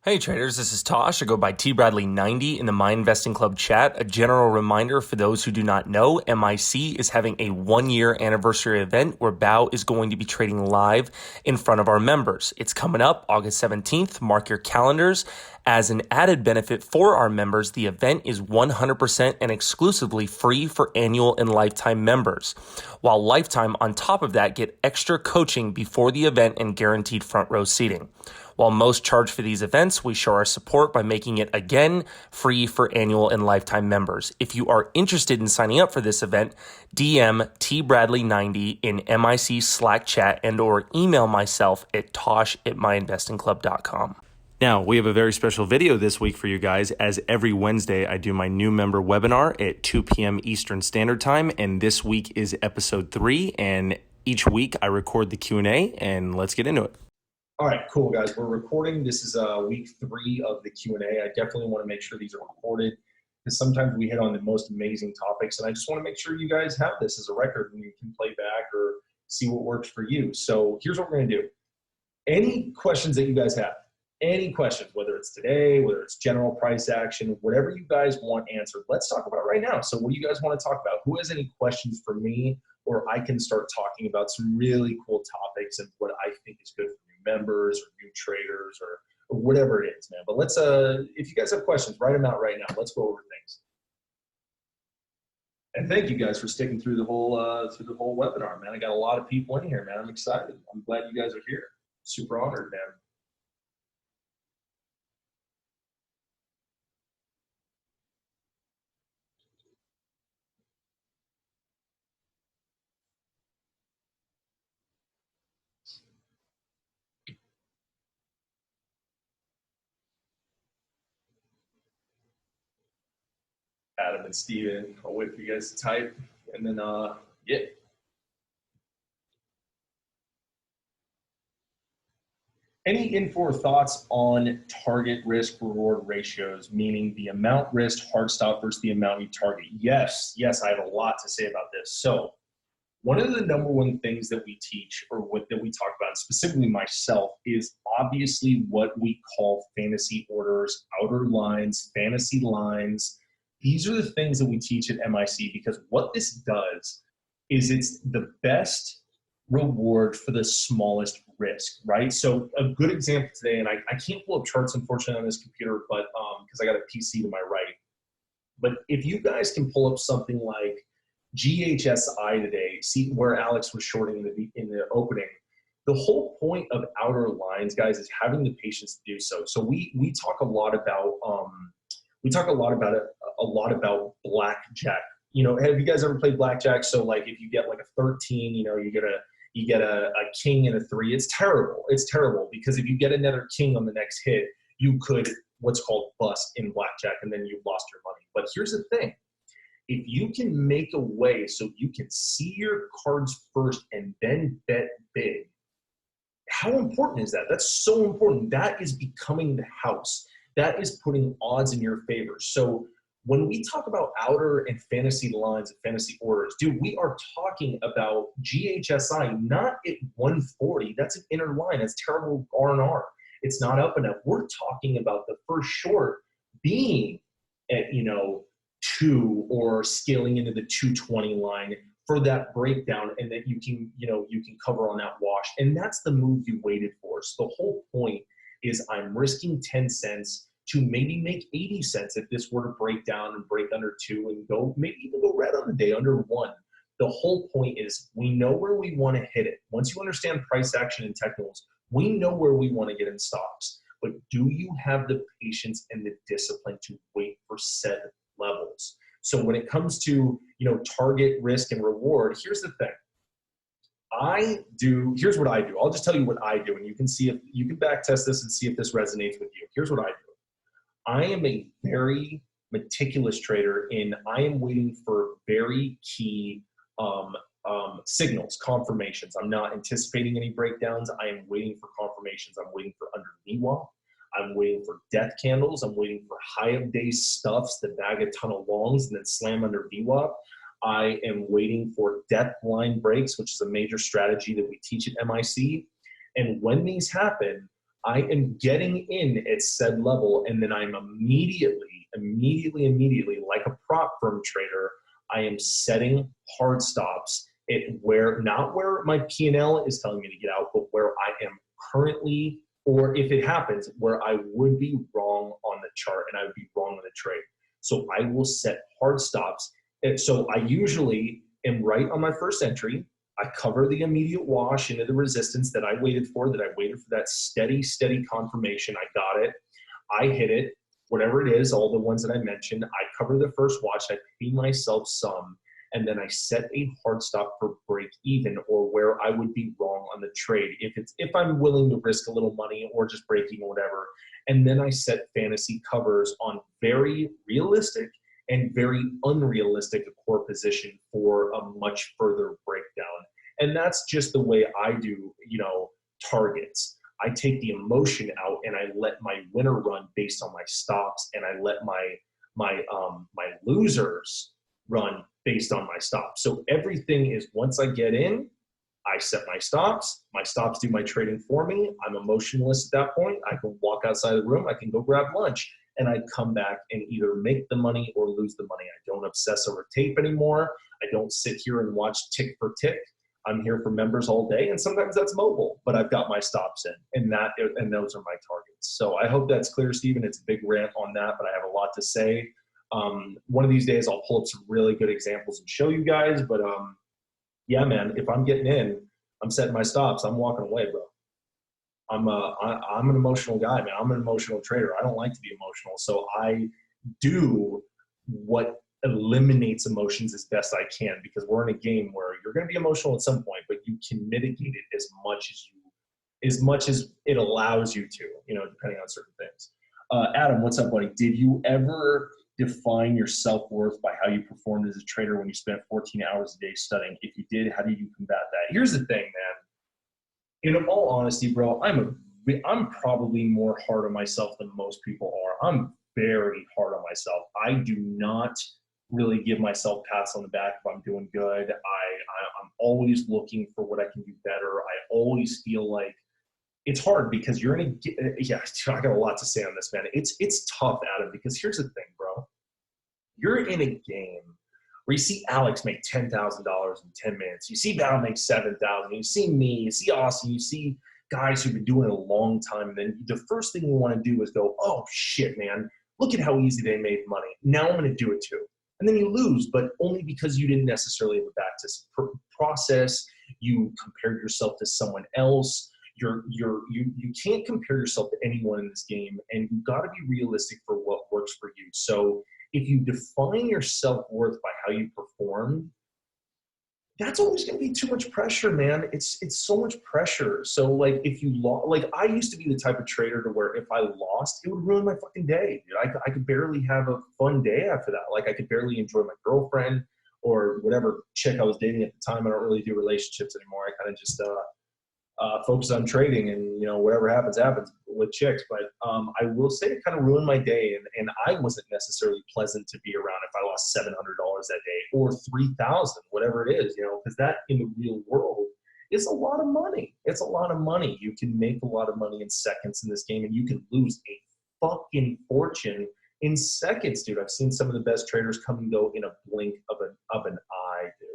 Hey traders, this is Tosh. I go by T Bradley 90 in the My Investing Club chat. A general reminder for those who do not know, MIC is having a 1-year anniversary event where BOW is going to be trading live in front of our members. It's coming up August 17th. Mark your calendars. As an added benefit for our members, the event is 100% and exclusively free for annual and lifetime members. While lifetime on top of that get extra coaching before the event and guaranteed front row seating. While most charge for these events, we show our support by making it, again, free for annual and lifetime members. If you are interested in signing up for this event, DM tbradley90 in MIC Slack chat and or email myself at tosh@myinvestingclub.com. Now, we have a very special video this week for you guys. As every Wednesday, I do my new member webinar at 2 p.m. Eastern Standard Time, and this week is episode 3, and each week I record the Q&A, and let's get into it. All right, cool, guys. We're recording. This is week 3 of the Q&A. I definitely want to make sure these are recorded because sometimes we hit on the most amazing topics, and I just want to make sure you guys have this as a record and you can play back or see what works for you. So here's what we're going to do. Any questions that you guys have, any questions, whether it's today, whether it's general price action, whatever you guys want answered, let's talk about it right now. So what do you guys want to talk about? Who has any questions for me? Or I can start talking about some really cool topics and what I think is good for new members or new traders or whatever it is, man. But let's, if you guys have questions, write them out right now. Let's go over things. And thank you guys for sticking through the whole webinar, man. I got a lot of people in here, man. I'm excited. I'm glad you guys are here. Super honored, man. Adam and Steven, I'll wait for you guys to type. And then, yeah. Any info or thoughts on target risk reward ratios, meaning the amount risked hard stop versus the amount you target? Yes, I have a lot to say about this. So one of the number one things that we teach or that we talk about, specifically myself, is obviously what we call fantasy orders, outer lines, fantasy lines. These are the things that we teach at MIC because what this does is it's the best reward for the smallest risk, right? So a good example today, and I can't pull up charts unfortunately on this computer, but because I got a PC to my right. But if you guys can pull up something like GHSI today, see where Alex was shorting in the opening. The whole point of outer lines, guys, is having the patience to do so. So we talk a lot about a lot about blackjack. You know, have you guys ever played blackjack? So like if you get like a 13, you know, you get a king and a 3. It's terrible. It's terrible because if you get another king on the next hit, you could what's called bust in blackjack, and then you've lost your money. But here's the thing. If you can make a way so you can see your cards first and then bet big, how important is that? That's so important. That is becoming the house. That is putting odds in your favor. So when we talk about outer and fantasy lines and fantasy orders, dude, we are talking about GHSI, not at 140. That's an inner line. That's terrible R&R. It's not up enough. We're talking about the first short being at, 2 or scaling into the 220 line for that breakdown, and that you can cover on that wash. And that's the move you waited for. So the whole point is I'm risking 10 cents to maybe make 80 cents if this were to break down and break under 2 and go, maybe even go red on the day under 1. The whole point is we know where we want to hit it. Once you understand price action and technicals, we know where we want to get in stocks. But do you have the patience and the discipline to wait for said levels? So when it comes to, target risk and reward, here's the thing. Here's what I do. I'll just tell you what I do, and you can see if you can back test this and see if this resonates with you. Here's what I do. I am a very meticulous trader, and I am waiting for very key signals, confirmations. I'm not anticipating any breakdowns. I am waiting for confirmations. I'm waiting for under VWAP. I'm waiting for death candles. I'm waiting for high of day stuffs that bag a ton of longs and then slam under VWAP. I am waiting for death line breaks, which is a major strategy that we teach at MIC. And when these happen, I am getting in at said level, and then I'm immediately, like a prop firm trader, I am setting hard stops at where, not where my P&L is telling me to get out, but where I am currently, or if it happens, where I would be wrong on the chart and I would be wrong on the trade. So I will set hard stops. And so I usually am right on my first entry. I cover the immediate wash into the resistance that I waited for that steady confirmation. I got it. I hit it, whatever it is, all the ones that I mentioned. I cover the first wash. I pay myself some, and then I set a hard stop for break even, or where I would be wrong on the trade if I'm willing to risk a little money or just breaking or whatever. And then I set fantasy covers on very realistic and very unrealistic core position for a much further breakdown. And that's just the way I do, targets. I take the emotion out and I let my winner run based on my stops, and I let my losers run based on my stops. So everything is, once I get in, I set my stops. My stops do my trading for me. I'm emotionless at that point. I can walk outside the room. I can go grab lunch, and I come back and either make the money or lose the money. I don't obsess over tape anymore. I don't sit here and watch tick for tick. I'm here for members all day, and sometimes that's mobile, but I've got my stops in, and those are my targets. So I hope that's clear, Stephen. It's a big rant on that, but I have a lot to say. One of these days I'll pull up some really good examples and show you guys, but yeah, man, if I'm getting in, I'm setting my stops. I'm walking away, bro. I'm an emotional guy, man. I'm an emotional trader. I don't like to be emotional. So I do what eliminates emotions as best I can, because we're in a game where you're going to be emotional at some point, but you can mitigate it as much as it allows you to, depending on certain things. Adam, what's up, buddy? Did you ever define your self-worth by how you performed as a trader when you spent 14 hours a day studying? If you did, how did you combat that? Here's the thing, man. In all honesty, bro, I'm probably more hard on myself than most people are. I'm very hard on myself. I do not really give myself pats on the back if I'm doing good. I'm always looking for what I can do better. I always feel like it's hard because you're in I got a lot to say on this, man. It's tough, Adam, because here's the thing, bro. You're in a game where you see Alex make $10,000 in 10 minutes. You see Val make $7,000. You see me, you see Austin, you see guys who've been doing it a long time. And then the first thing you want to do is go, oh shit, man, look at how easy they made money. Now I'm going to do it too. And then you lose, but only because you didn't necessarily have a back to process. You compared yourself to someone else. You can't compare yourself to anyone in this game, and you've got to be realistic for what works for you. So if you define your self-worth by how you perform, that's always going to be too much pressure, man. It's so much pressure. So like if you lost, like I used to be the type of trader to where if I lost, it would ruin my fucking day, dude. I could barely have a fun day after that. Like I could barely enjoy my girlfriend or whatever chick I was dating at the time. I don't really do relationships anymore. I kind of just focus on trading, and whatever happens with chicks. But I will say it kind of ruined my day, and I wasn't necessarily pleasant to be around if I lost $700 that day or $3,000, whatever it is, because that in the real world is a lot of money. It's a lot of money. You can make a lot of money in seconds in this game, and you can lose a fucking fortune in seconds, dude. I've seen some of the best traders come and go in a blink of an eye, dude.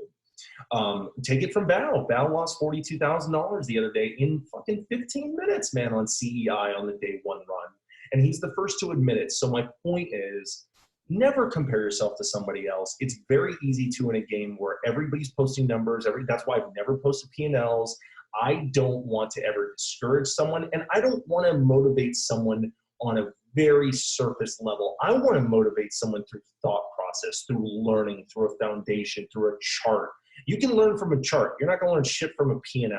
Take it from Bao. Bao lost $42,000 the other day in fucking 15 minutes, man, on CEI on the day one run. And he's the first to admit it. So my point is, never compare yourself to somebody else. It's very easy to in a game where everybody's posting numbers. That's why I've never posted P&Ls. I don't want to ever discourage someone, and I don't want to motivate someone on a very surface level. I want to motivate someone through thought process, through learning, through a foundation, through a chart. You can learn from a chart. You're not going to learn shit from a P&L.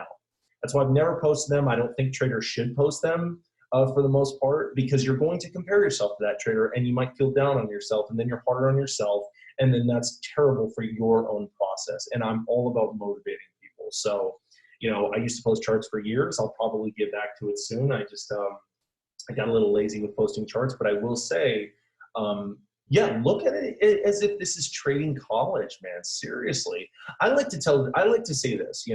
That's why I've never posted them. I don't think traders should post them for the most part, because you're going to compare yourself to that trader, and you might feel down on yourself, and then you're harder on yourself, and then that's terrible for your own process. And I'm all about motivating people. So, I used to post charts for years. I'll probably get back to it soon. I just I got a little lazy with posting charts, but I will say, yeah, look at it as if this is trading college, man. Seriously. I like to say this,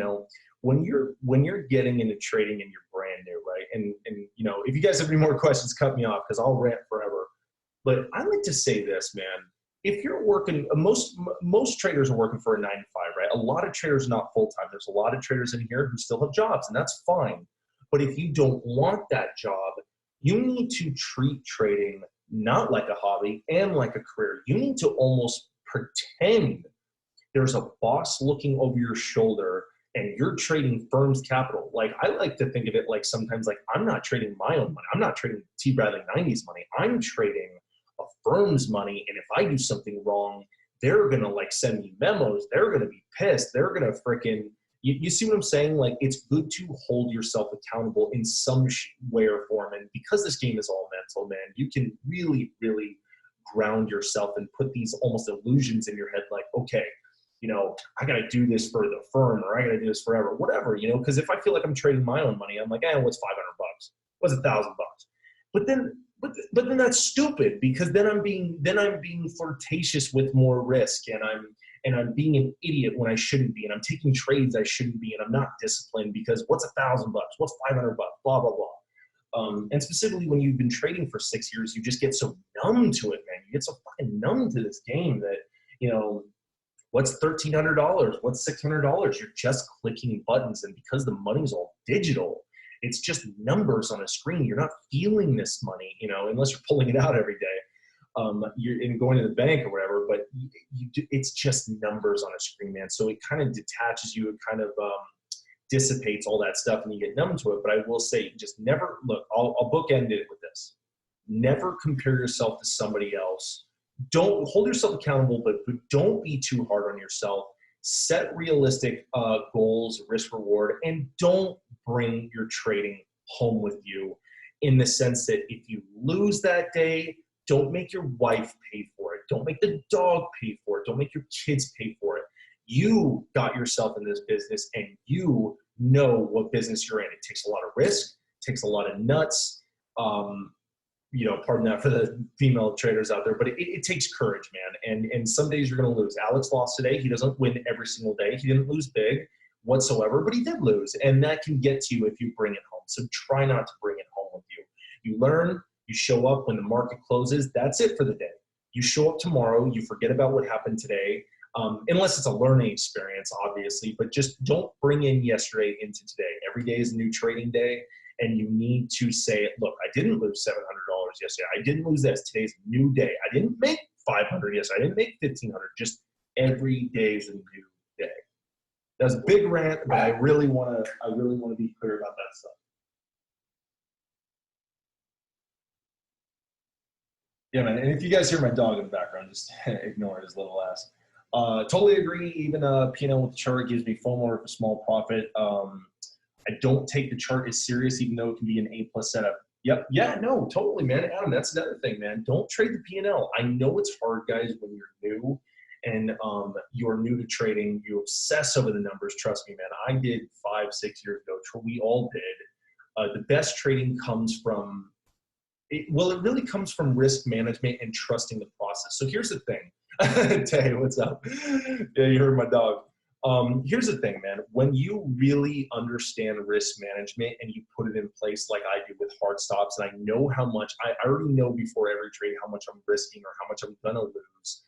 when you're getting into trading and you're brand new, right? and you know, if you guys have any more questions, cut me off because I'll rant forever. But I like to say this, man. If you're working, most traders are working for a 9 to 5, right? A lot of traders are not full time. There's a lot of traders in here who still have jobs, and that's fine. But if you don't want that job, you need to treat trading not like a hobby and like a career. You need to almost pretend there's a boss looking over your shoulder and you're trading firm's capital. Like, I like to think of it like sometimes like I'm not trading my own money. I'm not trading T. Bradley 90's money. I'm trading a firm's money. And if I do something wrong, they're going to like send me memos. They're going to be pissed. They're going to freaking, you see what I'm saying? Like, it's good to hold yourself accountable in some way or form. And because this game is all mental, man, you can really, really ground yourself and put these almost illusions in your head. Like, okay, you know, I got to do this for the firm, or I got to do this forever, whatever, you know, because if I feel like I'm trading my own money, I'm like, what's $500? What's $1,000? But then that's stupid, because then I'm being flirtatious with more risk, and I'm being an idiot when I shouldn't be, and I'm taking trades I shouldn't be, and I'm not disciplined because what's $1,000? What's $500? Blah, blah, blah. And specifically when you've been trading for 6 years, you just get so numb to it, man. You get so fucking numb to this game that, you know, what's $1,300? What's $600? You're just clicking buttons. And because the money's all digital, it's just numbers on a screen. You're not feeling this money, you know, unless you're pulling it out every day. You're in going to the bank or whatever, but it's just numbers on a screen, man. So it kind of detaches you. It kind of dissipates all that stuff, and you get numb to it. But I will say, just never look. I'll bookend it with this: never compare yourself to somebody else. Don't hold yourself accountable, but don't be too hard on yourself. Set realistic goals, risk reward, and don't bring your trading home with you, in the sense that if you lose that day, don't make your wife pay for it. Don't make the dog pay for it. Don't make your kids pay for it. You got yourself in this business, and you know what business you're in. It takes a lot of risk, takes a lot of nuts. You know, pardon that for the female traders out there, but it takes courage, man. And some days you're going to lose. Alex lost today. He doesn't win every single day. He didn't lose big whatsoever, but he did lose. And that can get to you if you bring it home. So try not to bring it home with you. You learn, you show up when the market closes. That's it for the day. You show up tomorrow. You forget about what happened today, unless it's a learning experience, obviously. But just don't bring in yesterday into today. Every day is a new trading day. And you need to say, look, I didn't lose $700 yesterday. I didn't lose this. Today's a new day. I didn't make $500 yesterday. I didn't make $1,500. Just every day is a new day. That's a big rant, but I really want to be clear about that stuff. Yeah, man. And if you guys hear my dog in the background, just ignore his little ass. Totally agree. Even P&L with the chart gives me FOMO for small profit. I don't take the chart as serious, even though it can be an A+ setup. Yep. Yeah, no, totally, man. Adam, that's another thing, man. Don't trade the P&L. I know it's hard, guys, when you're new and you're new to trading. You obsess over the numbers. Trust me, man. I did 5-6 years ago. We all did. The best trading comes from, it really comes from risk management and trusting the process. So here's the thing. Tay, what's up? Yeah, you heard my dog. Here's the thing, man. When you really understand risk management and you put it in place like I do with hard stops, and I know how much, I already know before every trade how much I'm risking or how much I'm going to lose,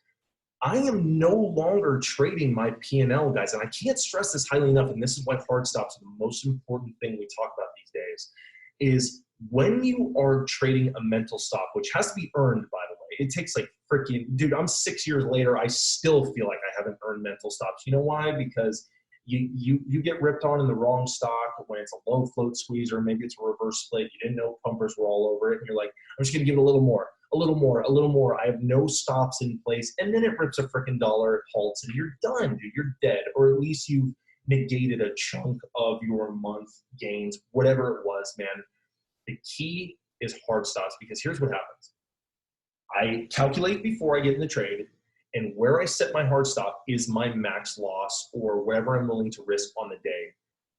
I am no longer trading my P&L, guys. And I can't stress this highly enough, and this is why hard stops are the most important thing we talk about these days, is when you are trading a mental stop, which has to be earned, by the way. It takes like freaking, dude, I'm 6 years later, I still feel like I haven't earned mental stops. You know why? Because you get ripped on in the wrong stock when it's a low float squeeze, or maybe it's a reverse split. You didn't know pumpers were all over it, and you're like, I'm just gonna give it a little more, a little more, a little more. I have no stops in place, and then it rips a freaking dollar, it halts, and you're done, dude. You're dead, or at least you've negated a chunk of your month gains, whatever it was, man. The key is hard stops, because here's what happens. I calculate before I get in the trade, and where I set my hard stop is my max loss, or wherever I'm willing to risk on the day.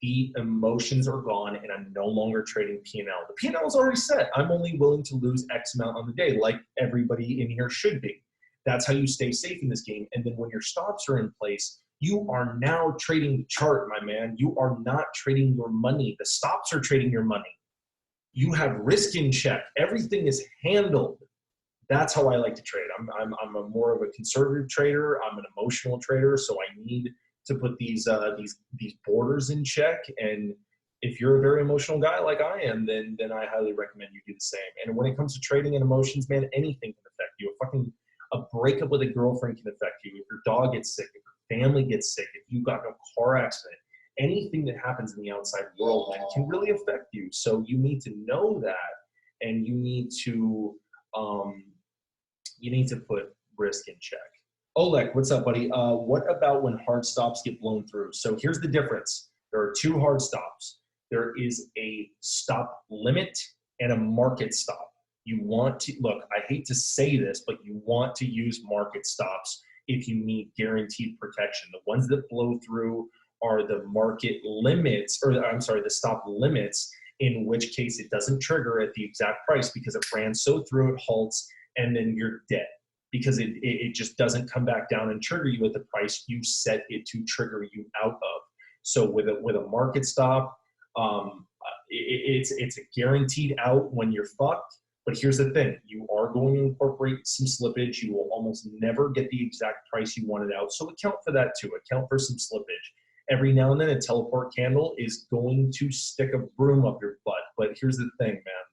The emotions are gone, and I'm no longer trading P&L. The P&L is already set. I'm only willing to lose X amount on the day, like everybody in here should be. That's how you stay safe in this game. And then when your stops are in place, you are now trading the chart, my man. You are not trading your money. The stops are trading your money. You have risk in check. Everything is handled. That's how I like to trade. I'm a more of a conservative trader. I'm an emotional trader, so I need to put these borders in check. And if you're a very emotional guy like I am, then I highly recommend you do the same. And when it comes to trading and emotions, man, anything can affect you. A breakup with a girlfriend can affect you. If your dog gets sick, if your family gets sick, if you got in a car accident, anything that happens in the outside world, man, can really affect you. So you need to know that, and you need to put risk in check. Oleg, what's up, buddy? What about when hard stops get blown through? So here's the difference. There are two hard stops. There is a stop limit and a market stop. You want to, look, I hate to say this, but you want to use market stops if you need guaranteed protection. The ones that blow through are the market limits, or I'm sorry, the stop limits, in which case it doesn't trigger at the exact price because it ran so through, it halts, and then you're dead because it just doesn't come back down and trigger you at the price you set it to trigger you out of. So with a market stop, it's a guaranteed out when you're fucked. But here's the thing, you are going to incorporate some slippage. You will almost never get the exact price you wanted out. So account for that too. Account for some slippage. Every now and then a teleport candle is going to stick a broom up your butt. But here's the thing, man.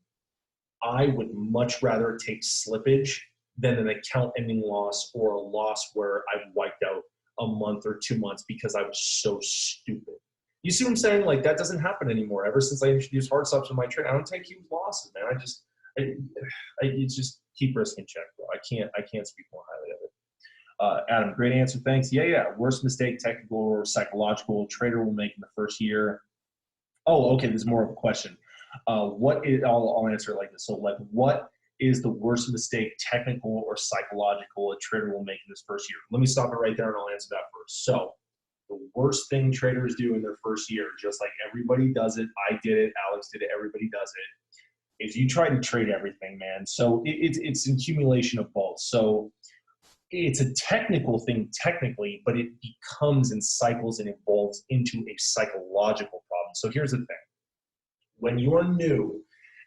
I would much rather take slippage than an account ending loss or a loss where I've wiped out a month or 2 months because I was so stupid. You see what I'm saying? Like, that doesn't happen anymore. Ever since I introduced hard stops in my trade, I don't take huge losses, man. You just keep risk in check, bro. I can't speak more highly of it. Adam, great answer. Thanks. Yeah. Worst mistake, technical or psychological, trader will make in the first year. Oh, okay. There's more of a question. I'll answer it like this. So, like, what is the worst mistake, technical or psychological, a trader will make in his first year? Let me stop it right there and I'll answer that first. So, the worst thing traders do in their first year, just like everybody does it, I did it, Alex did it, everybody does it, is you try to trade everything, man. So it's an accumulation of both. So it's a technical thing technically, but it becomes and cycles and evolves into a psychological problem. So here's the thing. When you are new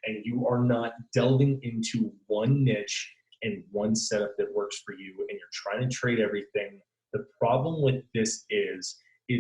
and you are not delving into one niche and one setup that works for you and you're trying to trade everything, the problem with this is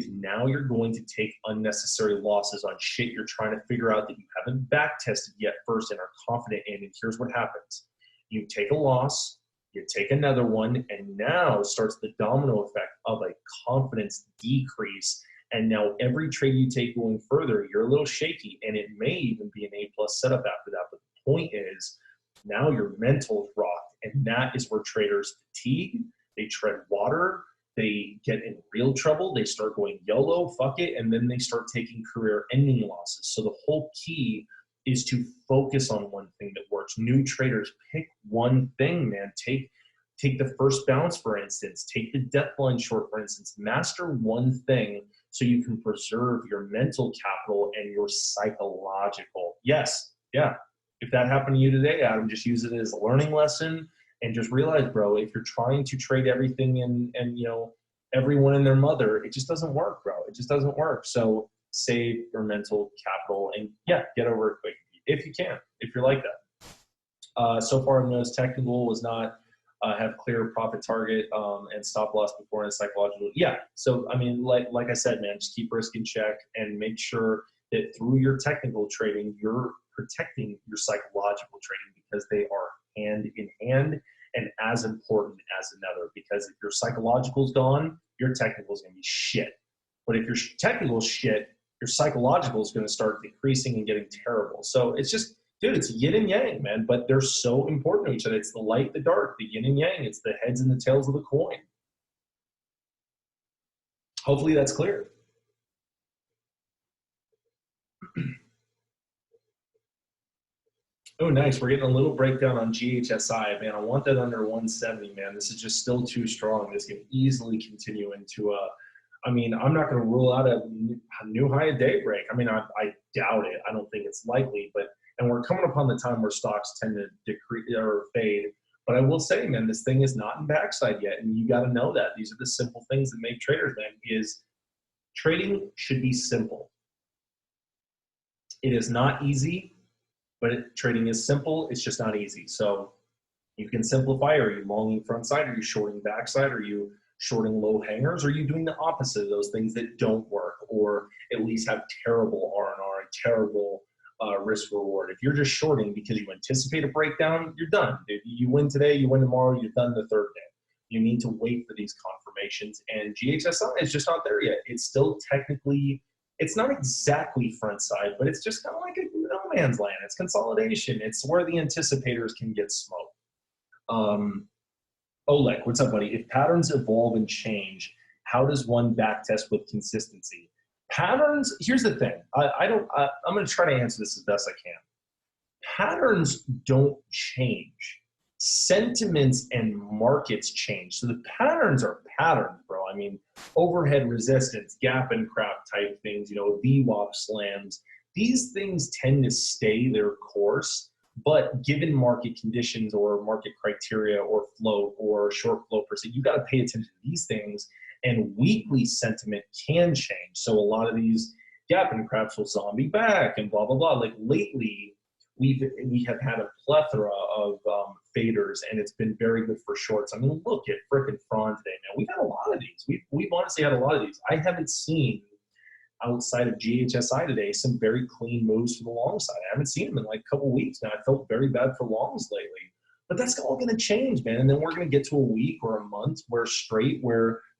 now you're going to take unnecessary losses on shit you're trying to figure out that you haven't back tested yet first and are confident in. And here's what happens. You take a loss, you take another one, and now starts the domino effect of a confidence decrease. And now every trade you take going further, you're a little shaky, and it may even be an A+ setup after that. But the point is, now your mental is rocked, and that is where traders fatigue, they tread water, they get in real trouble, they start going YOLO, fuck it, and then they start taking career-ending losses. So the whole key is to focus on one thing that works. New traders, pick one thing, man. Take the first bounce, for instance. Take the depth line short, for instance. Master one thing so you can preserve your mental capital and your psychological. Yes, yeah. If that happened to you today, Adam, just use it as a learning lesson and just realize, bro, if you're trying to trade everything and you know, everyone and their mother, it just doesn't work, bro. It just doesn't work. So save your mental capital and get over it quick if you can, if you're like that. So far, I've noticed technical was not have clear profit target and stop loss before and psychological. Yeah. So, I mean, like I said, man, just keep risk in check and make sure that through your technical trading, you're protecting your psychological trading because they are hand in hand and as important as another. Because if your psychological is gone, your technical is going to be shit. But if your technical is shit, your psychological is going to start decreasing and getting terrible. So it's just, dude, it's yin and yang, man, but they're so important to each other. It's the light, the dark, the yin and yang. It's the heads and the tails of the coin. Hopefully that's clear. Oh, nice. We're getting a little breakdown on GHSI, man. I want that under 170, man. This is just still too strong. This can easily continue into a, I mean, I'm not going to rule out a new high at daybreak. I mean, I doubt it. I don't think it's likely, but, and we're coming upon the time where stocks tend to decrease or fade. But I will say, man, this thing is not in backside yet. And you got to know that. These are the simple things that make traders, man, is trading should be simple. It is not easy. trading is simple. It's just not easy. So you can simplify. Are you longing front side? Are you shorting backside? Are you shorting low hangers? Or are you doing the opposite of those things that don't work, or at least have terrible R&R and terrible risk reward? If you're just shorting because you anticipate a breakdown, you're done. If you win today, you win tomorrow, you're done the third day. You need to wait for these confirmations, and GHSI is just not there yet. It's still technically, it's not exactly front side, but it's just kind of like a no man's land. It's consolidation. It's where the anticipators can get smoked. Oleg, what's up, buddy? If patterns evolve and change, how does one backtest with consistency? Patterns, here's the thing. I'm going to try to answer this as best I can. Patterns don't change. Sentiments and markets change. So the patterns are patterns, bro. I mean, overhead resistance, gap and crap type things, VWAP slams. These things tend to stay their course, but given market conditions or market criteria or float or short flow percent, you got to pay attention to these things. And weekly sentiment can change. So a lot of these gap and craps will zombie back and blah, blah, blah. Like lately, we have had a plethora of faders, and it's been very good for shorts. I mean, look at frickin' Fran today, man. We've had a lot of these. We've honestly had a lot of these. I haven't seen, outside of GHSI today, some very clean moves for the long side. I haven't seen them in like a couple weeks now. I felt very bad for longs lately. But that's all going to change, man. And then we're going to get to a week or a month where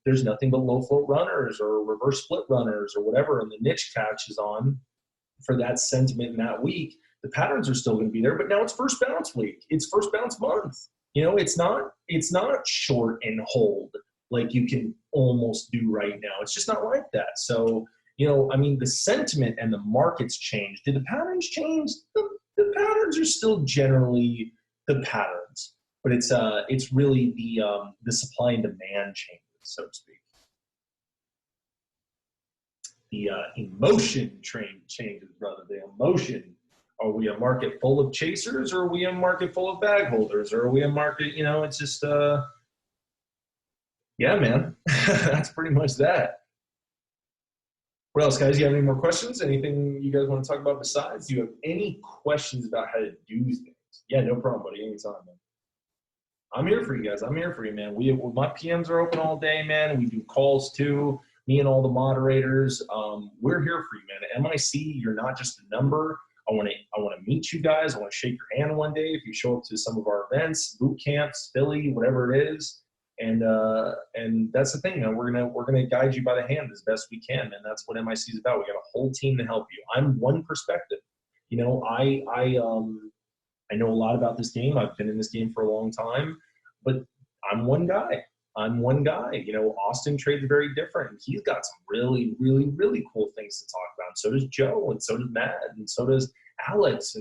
there's nothing but low float runners or reverse split runners or whatever, and the niche catches on for that sentiment in that week. The patterns are still going to be there, but now it's first bounce week. It's first bounce month. It's not short and hold like you can almost do right now. It's just not like that. So, the sentiment and the markets change. Did the patterns change? The patterns are still generally the patterns, but it's really the supply and demand changes, so to speak. The emotion train changes, brother. The emotion. Are we a market full of chasers, or are we a market full of bag holders, or are we a market, it's just, yeah, man, that's pretty much that. What else, guys? You have any more questions? Anything you guys want to talk about besides? Do you have any questions about how to do things? Yeah, no problem, buddy. Anytime, man. I'm here for you guys. I'm here for you, man. My PMs are open all day, man. We do calls too. Me and all the moderators. We're here for you, man. At MIC, you're not just a number. I want to meet you guys. I want to shake your hand one day if you show up to some of our events, boot camps, Philly, whatever it is. And that's the thing, man. We're gonna guide you by the hand as best we can, and that's what MIC is about. We got a whole team to help you. I'm one perspective. I know a lot about this game. I've been in this game for a long time, but I'm one guy. Austin trades very different. He's got some really, really, really cool things to talk about. And so does Joe, and so does Matt, and so does Alex.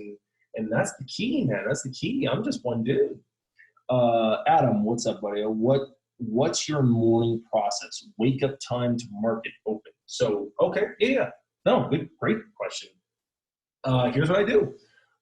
And that's the key, man. That's the key. I'm just one dude. Adam, what's up, buddy? What's your morning process? Wake up time to market open. So, okay. Yeah. No, great question. Here's what I do.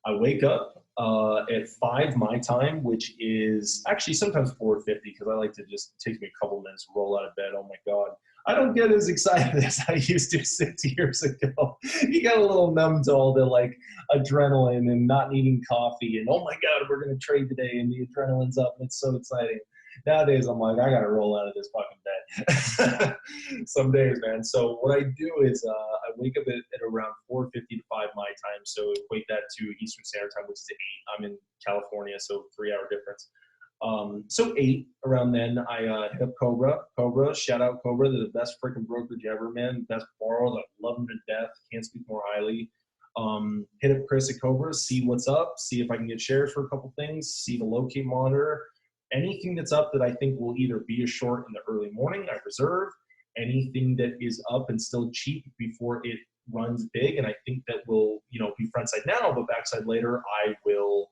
I wake up at 5 my time, which is actually sometimes 4:50, because I like to just take me a couple minutes to roll out of bed. Oh my God. I don't get as excited as I used to 6 years ago. You got a little numb to all the like adrenaline and not needing coffee and, oh my God, we're going to trade today and the adrenaline's up and it's so exciting. Nowadays, I'm like, I got to roll out of this fucking bed. Some days, man. So what I do is I wake up at around 4:50 to 5 my time. So equate that to Eastern Standard Time, which is 8. I'm in California, so 3-hour difference. So 8, around then, I hit up Cobra, shout out Cobra. They're the best freaking brokerage ever, man. Best borrows. I love them to death. Can't speak more highly. Hit up Chris at Cobra, see what's up, see if I can get shares for a couple things, see the locate monitor. Anything that's up that I think will either be a short in the early morning, I reserve. Anything that is up and still cheap before it runs big, and I think that will, be front side now, but backside later, I will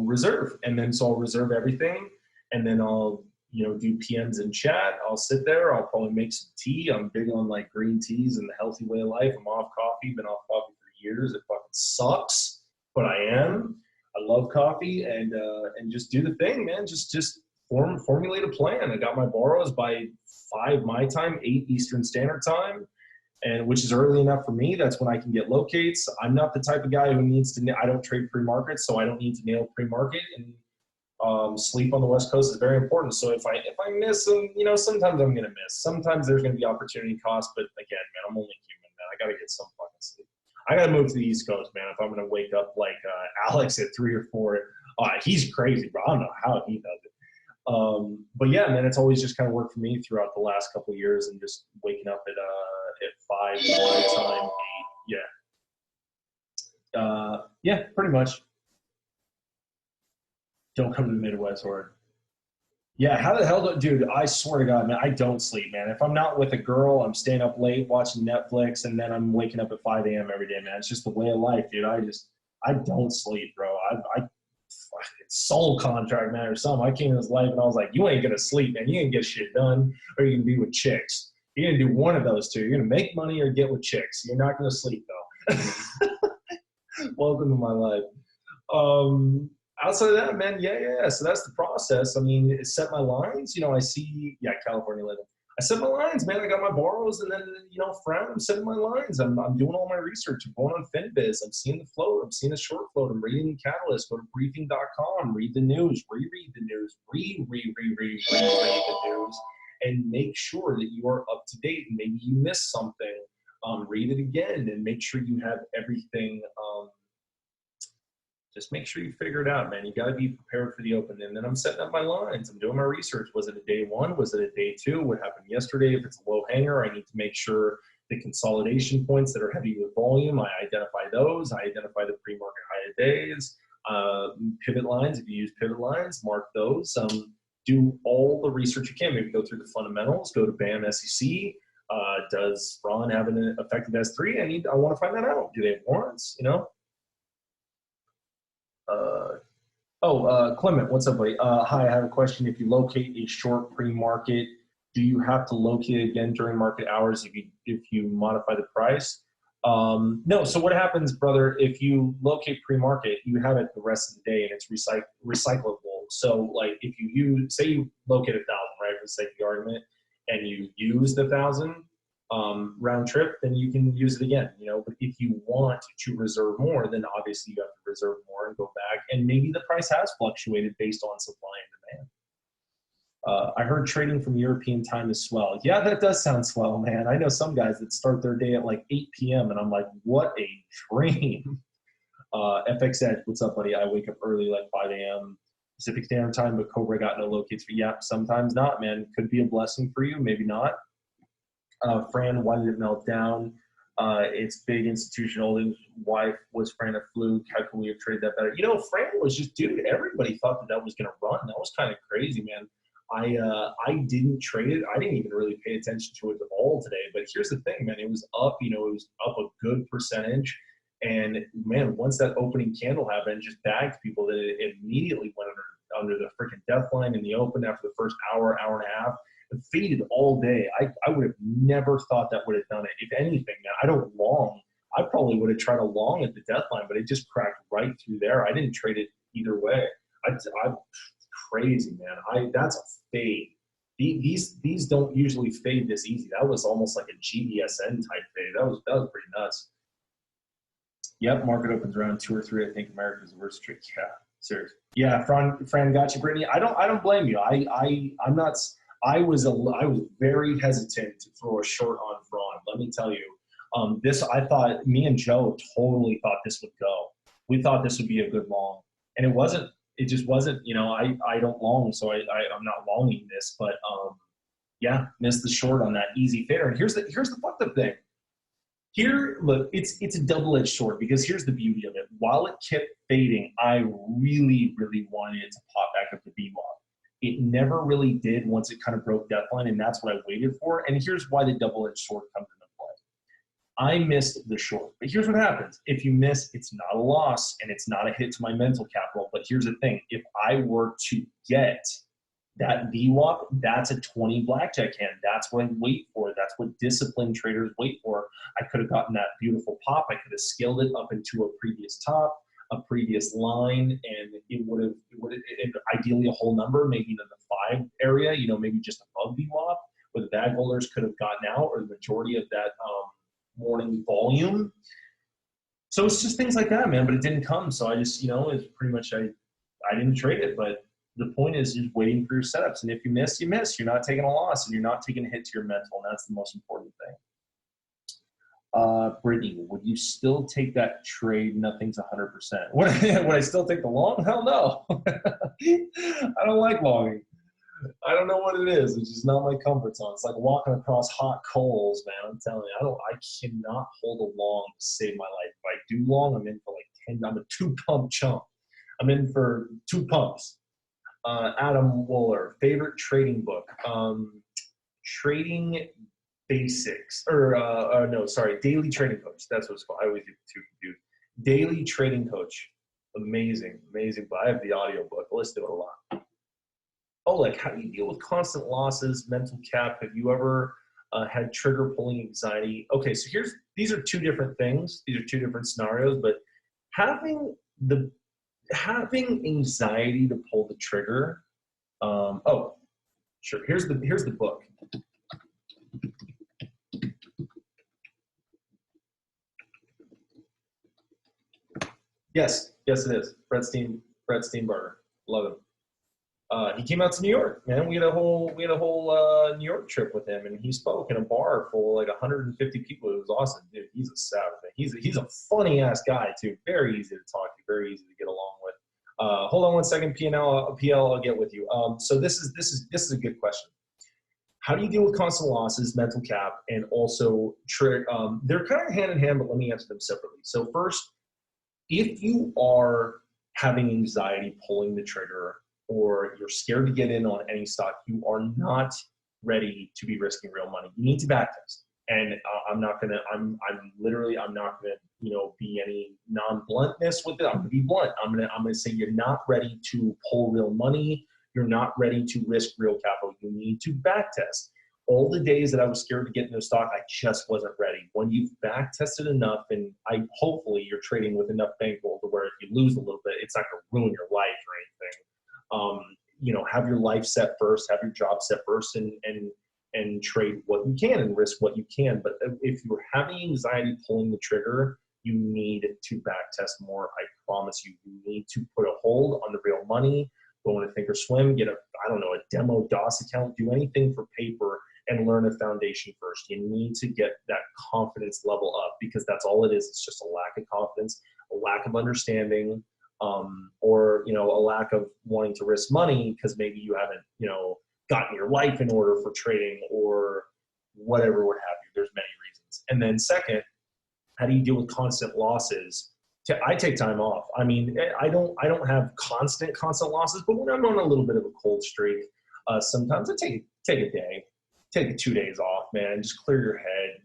reserve. And then so I'll reserve everything, and then I'll do PMs in chat. I'll sit there. I'll probably make some tea. I'm big on like green teas and the healthy way of life. I'm off coffee. Been off coffee for years. It fucking sucks, but I am. I love coffee, and just do the thing, man. Just formulate a plan. I got my borrows by 5 my time, 8 Eastern Standard Time. and which is early enough for me. That's when I can get locates. I'm not the type of guy who needs to. I don't trade pre-market, so I don't need to nail pre-market. And sleep on the West Coast is very important. So if I miss them, sometimes I'm gonna miss. Sometimes there's gonna be opportunity cost. But again, man, I'm only human, man. I gotta get some fucking sleep. I gotta move to the East Coast, man. If I'm gonna wake up like Alex at 3 or 4, he's crazy, bro. I don't know how he does it. But yeah, man, it's always just kind of worked for me throughout the last couple of years, and just waking up at 5 my time, 8. Yeah. Yeah, pretty much. Don't come to the Midwest, or yeah, how the hell dude, I swear to God, man, I don't sleep, man. If I'm not with a girl, I'm staying up late watching Netflix, and then I'm waking up at 5 a.m. every day, man. It's just the way of life, dude. I don't sleep, bro. It's soul contract, man, or something. I came in this life and I was like, you ain't gonna sleep, man. You ain't get shit done, or you're gonna be with chicks. You're gonna do one of those two. You're gonna make money or get with chicks. You're not gonna sleep, though. Welcome to my life. Outside of that, man, yeah. So that's the process. I mean, set my lines. I see, California living. I set my lines, man. I got my borrows, and then, friend, I'm setting my lines. I'm doing all my research. I'm going on FinBiz. I'm seeing the float. I'm seeing the short float. I'm reading Catalyst. Go to briefing.com. Read the news. Reread the news. Reread the news. And make sure that you are up to date. And maybe you missed something. Read it again and make sure you have everything. Just make sure you figure it out, man. You got to be prepared for the open. And then I'm setting up my lines. I'm doing my research. Was it a day 1? Was it a day 2? What happened yesterday? If it's a low hanger, I need to make sure the consolidation points that are heavy with volume, I identify those. I identify the pre-market high days, pivot lines. If you use pivot lines, mark those. Do all the research you can. Maybe go through the fundamentals. Go to BAM SEC. Does Ron have an effective S3? I want to find that out. Do they have warrants? Clement, what's up, buddy? Hi, I have a question. If you locate a short pre-market, do you have to locate it again during market hours if you modify the price? No. So what happens, brother, if you locate pre-market, you have it the rest of the day and it's recyclable. So like if say you locate 1,000, right, for the sake of the argument, and you use the 1,000 round trip, then you can use it again, but if you want to reserve more, then obviously you have to reserve more and go back, and maybe the price has fluctuated based on supply and demand. I heard trading from European time is swell. Yeah, that does sound swell, man. I know some guys that start their day at like 8 p.m. and I'm like, what a dream. FX Edge, what's up, buddy? I wake up early, like 5 a.m. Pacific Standard Time, but Cobra got no locates. Yeah, sometimes not, man. Could be a blessing for you, maybe not. Fran, why did it melt down? It's big institutional holdings. Why was Fran a fluke? How can we have traded that better? Fran was just, dude, everybody thought that was going to run. That was kind of crazy, man. I didn't trade it. I didn't even really pay attention to it at all today. But here's the thing, man. It was up, it was up a good percentage. And, man, once that opening candle happened, it just bagged people that it immediately went under the freaking death line in the open after the first hour and a half. It faded all day. I would have never thought that would have done it. If anything, man, I don't long. I probably would have tried a long at the death line, but it just cracked right through there. I didn't trade it either way. I'm crazy, man. That's a fade. These don't usually fade this easy. That was almost like a GBSN type fade. That was pretty nuts. Yep, market opens around 2 or 3. I think America's the worst trick. Yeah, serious. Yeah, Fran got you, Brittany. I don't blame you. I'm not. I was very hesitant to throw a short on Braun. Let me tell you, I thought me and Joe totally thought this would go. We thought this would be a good long, and it wasn't. It just wasn't. I don't long, so I'm not longing this. But yeah, missed the short on that easy fair. And here's the fucked up thing. Here, look, it's a double-edged sword because here's the beauty of it. While it kept fading, I really, really wanted it to pop back up to VWAP. It never really did once it kind of broke death line, and that's what I waited for. And here's why the double-edged sword comes into play. I missed the short. But here's what happens. If you miss, it's not a loss, and it's not a hit to my mental capital. But here's the thing. If I were to get that VWAP, that's a 20 blackjack hand. That's what I wait for. That's what disciplined traders wait for. I could have gotten that beautiful pop. I could have scaled it up into a previous top, a previous line, and it would have ideally a whole number, maybe in the 5 area, maybe just above VWAP, where the bag holders could have gotten out, or the majority of that morning volume. So it's just things like that, man. But it didn't come, so I just, it's pretty much I didn't trade it. But the point is, just waiting for your setups, and if you miss, you miss. You're not taking a loss, and you're not taking a hit to your mental, and that's the most important thing. Brittany, would you still take that trade? Nothing's 100%. Would I still take the long? Hell no. I don't like longing. I don't know what it is. It's just not my comfort zone. It's like walking across hot coals, man. I'm telling you, I cannot hold a long to save my life. If I do long, I'm in for like 10. I'm a 2-pump chump. I'm in for 2 pumps. Adam Wooler, favorite trading book. Trading Basics, Daily Trading Coach. That's what it's called. I always get too confused. Daily Trading Coach. Amazing, amazing. But I have the audio book. I listen to it a lot. Oh, like how do you deal with constant losses, mental cap? Have you ever had trigger pulling anxiety? Okay, so these are 2 different things. These are 2 different scenarios, but having anxiety to pull the trigger. Sure. Here's the book. Yes, it is. Brett Steenbarger. Love him. He came out to New York, man. We had a whole New York trip with him, and he spoke in a bar full of like 150 people. It was awesome, dude. He's a savage, man. He's a funny ass guy too. Very easy to talk to, very easy to get along with. Hold on one second, PL. I'll get with you. So this is a good question. How do you deal with constant losses, mental cap, and also they're kind of hand in hand, but let me answer them separately. So first, if you are having anxiety pulling the trigger, or you're scared to get in on any stock, you are not ready to be risking real money. You need to backtest. And I'm not gonna be any non-bluntness with it. I'm gonna be blunt. I'm gonna say you're not ready to pull real money. You're not ready to risk real capital. You need to backtest. All the days that I was scared to get into a stock, I just wasn't ready. When you've backtested enough, and hopefully you're trading with enough bankroll to where if you lose a little bit, it's not gonna ruin your life or anything. Have your life set first, have your job set first, and trade what you can and risk what you can. But if you're having anxiety pulling the trigger, you need to backtest more. I promise you, you need to put a hold on the real money. Go into Thinkorswim, get a demo DOS account, do anything for paper and learn a foundation first. You need to get that confidence level up, because that's all it is. It's just a lack of confidence, a lack of understanding, or a lack of wanting to risk money because maybe you haven't gotten your life in order for trading or whatever, what have you. There's many reasons. And then second, how do you deal with constant losses? I take time off. I mean, I don't have constant losses, but when I'm on a little bit of a cold streak, sometimes I take a day, take 2 days off, man. Just clear your head,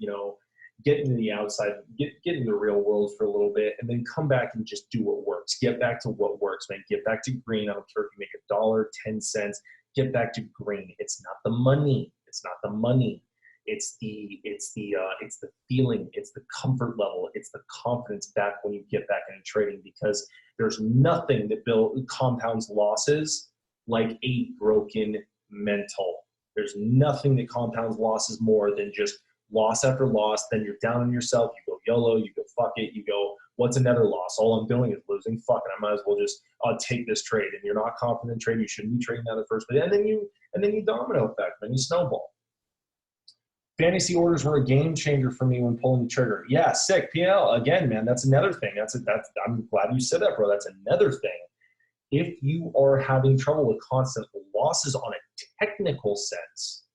get into the outside, get into the real world for a little bit, and then come back and just do what works. Get back to what works, man. Get back to green. I don't care if you make $1, 10 cents. Get back to green. It's not the money. It's not the money. It's the feeling. It's the comfort level. It's the confidence back when you get back into trading, because there's nothing that compounds losses like a broken mental. There's nothing that compounds losses more than just loss after loss. Then you're down on yourself. You go YOLO. You go fuck it. You go, what's another loss? All I'm doing is losing. Fuck it. I might as well just take this trade. And you're not confident in trading. You shouldn't be trading that at first. But and then you domino effect. Then you snowball. Fantasy orders were a game changer for me when pulling the trigger. Yeah, sick. PL again, man. That's another thing. I'm glad you said that, bro. That's another thing. If you are having trouble with constant losses on a technical sense,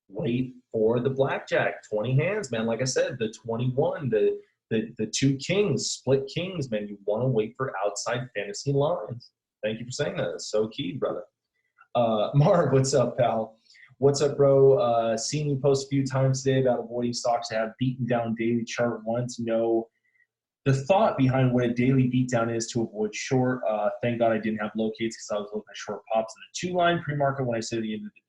wait for the blackjack, 20 hands, man. Like I said, the 21, the 2 kings, split kings, man. You want to wait for outside fantasy lines. Thank you for saying that. That's so key, brother. Mark, what's up, pal? What's up, bro? Seen you post a few times today about avoiding stocks that have beaten down daily chart. Want to know the thought behind what a daily beatdown is to avoid short. Thank God I didn't have locates because I was looking at short pops in the 2-line pre-market when I said the end of the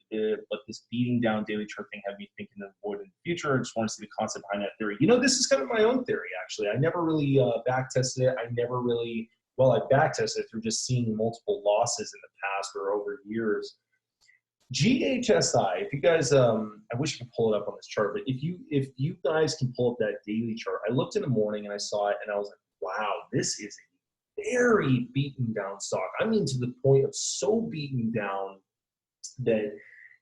but this beating down daily chart thing had me thinking of avoid in the future. I just want to see the concept behind that theory. This is kind of my own theory, actually. I never really back tested it. I back tested it through just seeing multiple losses in the past or over years. GHSI, if you guys, I wish I could pull it up on this chart, but if you guys can pull up that daily chart, I looked in the morning and I saw it and I was like, wow, this is a very beaten down stock. I mean, to the point of so beaten down that,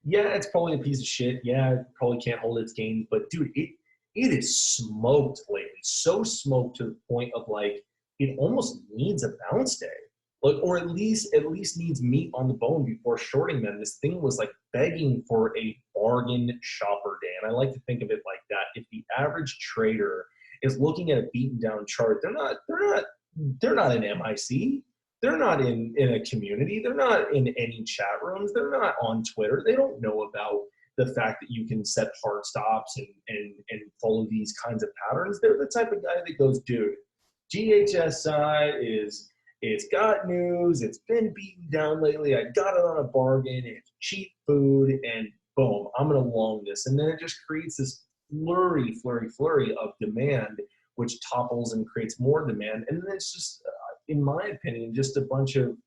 yeah, it's probably a piece of shit. Yeah, it probably can't hold its gains, but dude, it is smoked lately. So smoked to the point of like it almost needs a bounce day. Like, or at least needs meat on the bone before shorting them. This thing was like begging for a bargain shopper day. And I like to think of it like that. If the average trader is looking at a beaten down chart, they're not in MIC. They're not in a community. They're not in any chat rooms. They're not on Twitter. They don't know about the fact that you can set hard stops and follow these kinds of patterns. They're the type of guy that goes, dude, GHSI it's got news. It's been beaten down lately. I got it on a bargain. It's cheap food, and boom, I'm going to long this. And then it just creates this flurry of demand, which topples and creates more demand. And then it's just, in my opinion, just a bunch of,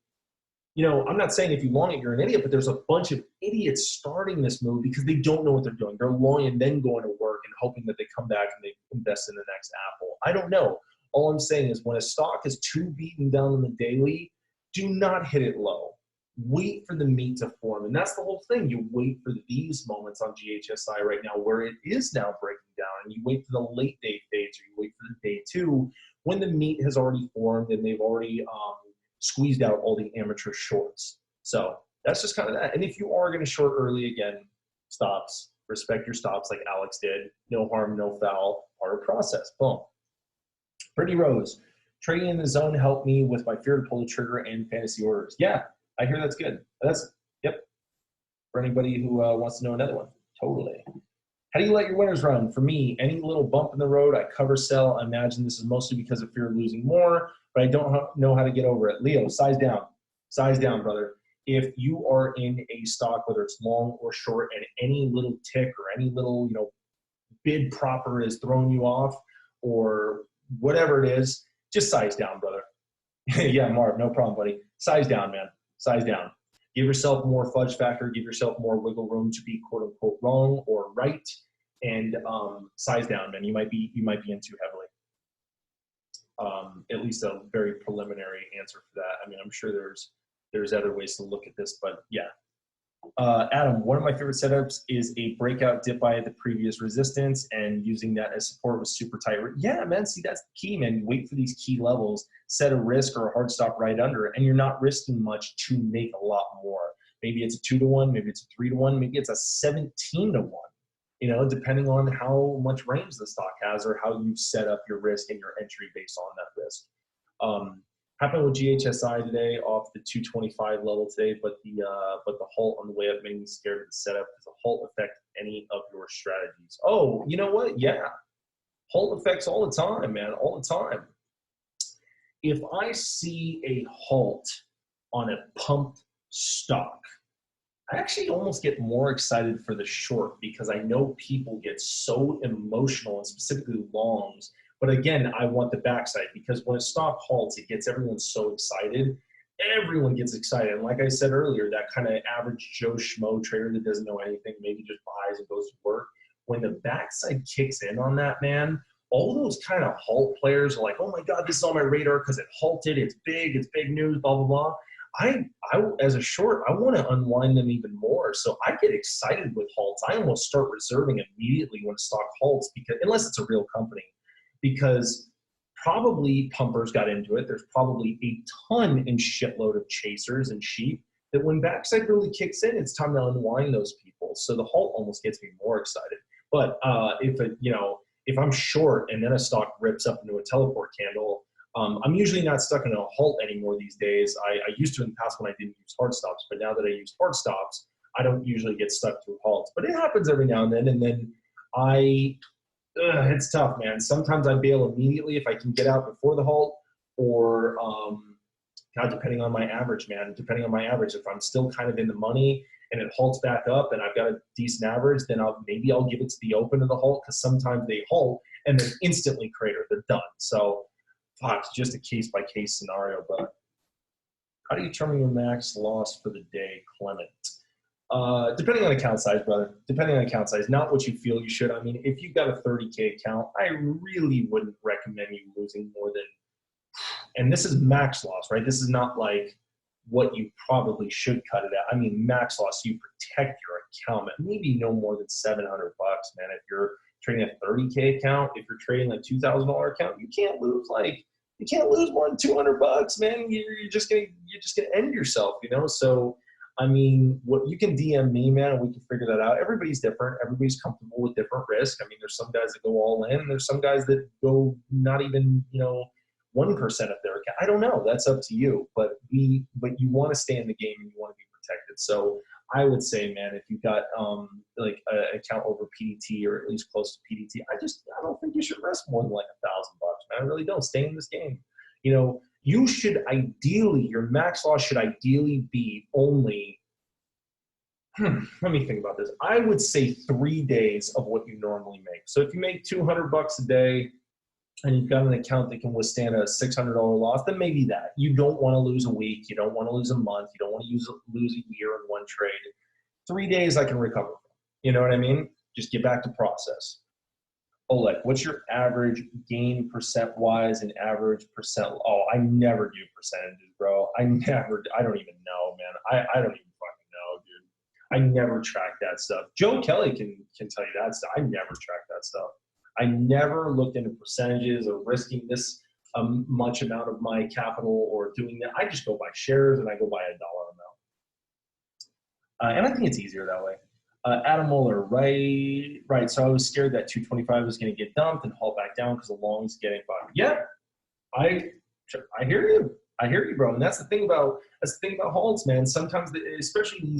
I'm not saying if you long it, you're an idiot, but there's a bunch of idiots starting this move because they don't know what they're doing. They're longing and then going to work and hoping that they come back and they invest in the next Apple. I don't know. All I'm saying is when a stock is too beaten down on the daily, do not hit it low. Wait for the meat to form. And that's the whole thing. You wait for these moments on GHSI right now where it is now breaking down, and you wait for the late day fades, or you wait for the day two when the meat has already formed and they've already squeezed out all the amateur shorts. So that's just kind of that. And if you are going to short early, again, stops, respect your stops like Alex did. No harm, no foul, part of process. Boom. Pretty Rose, trading in the zone helped me with my fear to pull the trigger and fantasy orders. Yeah, I hear that's good. Yep. For anybody who wants to know another one, totally. How do you let your winners run? For me, any little bump in the road, I cover sell. I imagine this is mostly because of fear of losing more, but I don't know how to get over it. Leo, size down. Size down, brother. If you are in a stock, whether it's long or short, and any little tick or any little, bid proper is throwing you off, or whatever it is, just size down, brother. Yeah, Marv, no problem, buddy. Size down, man. Size down. Give yourself more fudge factor. Give yourself more wiggle room to be quote unquote wrong or right, and size down, man. You might be in too heavily. At least a very preliminary answer for that. I mean, I'm sure there's other ways to look at this, but yeah. Adam, one of my favorite setups is a breakout dip by the previous resistance and using that as support with super tight. Yeah, man. See, that's the key, man. You wait for these key levels, set a risk or a hard stop right under it, and you're not risking much to make a lot more. Maybe it's a 2-to-1, maybe it's a 3-to-1, maybe it's a 17-to-1. Depending on how much range the stock has or how you set up your risk and your entry based on that risk. Happened with GHSI today off the 225 level today, but the halt on the way up made me scared of the setup. Does the halt affect any of your strategies? Oh, you know what? Yeah. Halt affects all the time, man, all the time. If I see a halt on a pumped stock, I actually almost get more excited for the short because I know people get so emotional, and specifically longs. But again, I want the backside because when a stock halts, it gets everyone so excited. Everyone gets excited. And like I said earlier, that kind of average Joe Schmo trader that doesn't know anything, maybe just buys and goes to work. When the backside kicks in on that, man, all those kind of halt players are like, oh my God, this is on my radar because it halted. It's big news, blah, blah, blah. I as a short, I want to unwind them even more. So I get excited with halts. I almost start reserving immediately when a stock halts, because unless it's a real company. Because probably pumpers got into it. There's probably a ton and shitload of chasers and sheep that when backside really kicks in, it's time to unwind those people. So the halt almost gets me more excited. But if I'm short and then a stock rips up into a teleport candle, I'm usually not stuck in a halt anymore these days. I used to in the past when I didn't use hard stops, but now that I use hard stops, I don't usually get stuck to a halt. But it happens every now and then, it's tough, man. Sometimes I bail immediately if I can get out before the halt, or depending on my average, man. Depending on my average, if I'm still kind of in the money and it halts back up and I've got a decent average, then I'll give it to the open of the halt, because sometimes they halt and then instantly crater. They're done. So, it's just a case by case scenario. But how do you determine your max loss for the day, Clement? Depending on account size, brother. Depending on account size, not what you feel you should. I mean, if you've got a 30K account, I really wouldn't recommend you losing more than, and this is max loss, right? This is not like what you probably should cut it at. I mean, max loss, you protect your account, maybe no more than $700, man. If you're trading a 30K account, if you're trading a $2,000 account, you can't lose more than $200, man. You're just gonna end yourself, you know? So, I mean, what you can DM me, man, and we can figure that out. Everybody's different. Everybody's comfortable with different risk. I mean, there's some guys that go all in, and there's some guys that go not even, 1% of their account. I don't know. That's up to you. But you want to stay in the game and you want to be protected. So I would say, man, if you've got like an account over PDT or at least close to PDT, I don't think you should risk more than like $1,000, man. I really don't. Stay in this game. You should ideally, your max loss should ideally be only, let me think about this. I would say 3 days of what you normally make. So if you make $200 a day and you've got an account that can withstand a $600 loss, then maybe that. You don't want to lose a week. You don't want to lose a month. You don't want to lose a year in one trade. 3 days I can recover from. You know what I mean? Just get back to process. Oleg, what's your average gain percent-wise and average percent? Oh, I never do percentages, bro. I don't even know, man. I don't even fucking know, dude. I never track that stuff. Joe Kelly can tell you that stuff. I never track that stuff. I never looked into percentages or risking this much amount of my capital or doing that. I just go by shares and I go by a dollar amount. And I think it's easier that way. Adam Mueller, right. So I was scared that 225 was going to get dumped and haul back down because the long's getting bought. Yeah, I hear you. I hear you, bro. And that's the thing about halts, man. Sometimes, especially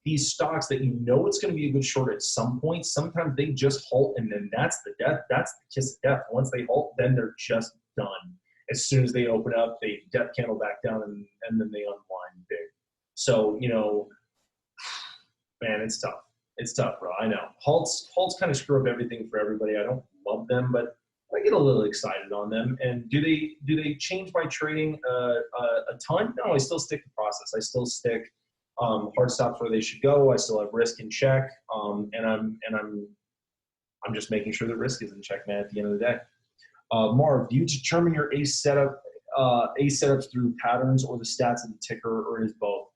these stocks that you know it's going to be a good short at some point, sometimes they just halt and then that's the death. That's the kiss of death. Once they halt, then they're just done. As soon as they open up, they death candle back down and then they unwind big. So, man, it's tough. It's tough, bro. I know. Halts kind of screw up everything for everybody. I don't love them, but I get a little excited on them. And do they change my trading a ton? No, I still stick to process. I still stick hard stops where they should go. I still have risk in check, and I'm just making sure the risk is in check, man. At the end of the day, Marv, do you determine your ace setups through patterns or the stats of the ticker, or is both?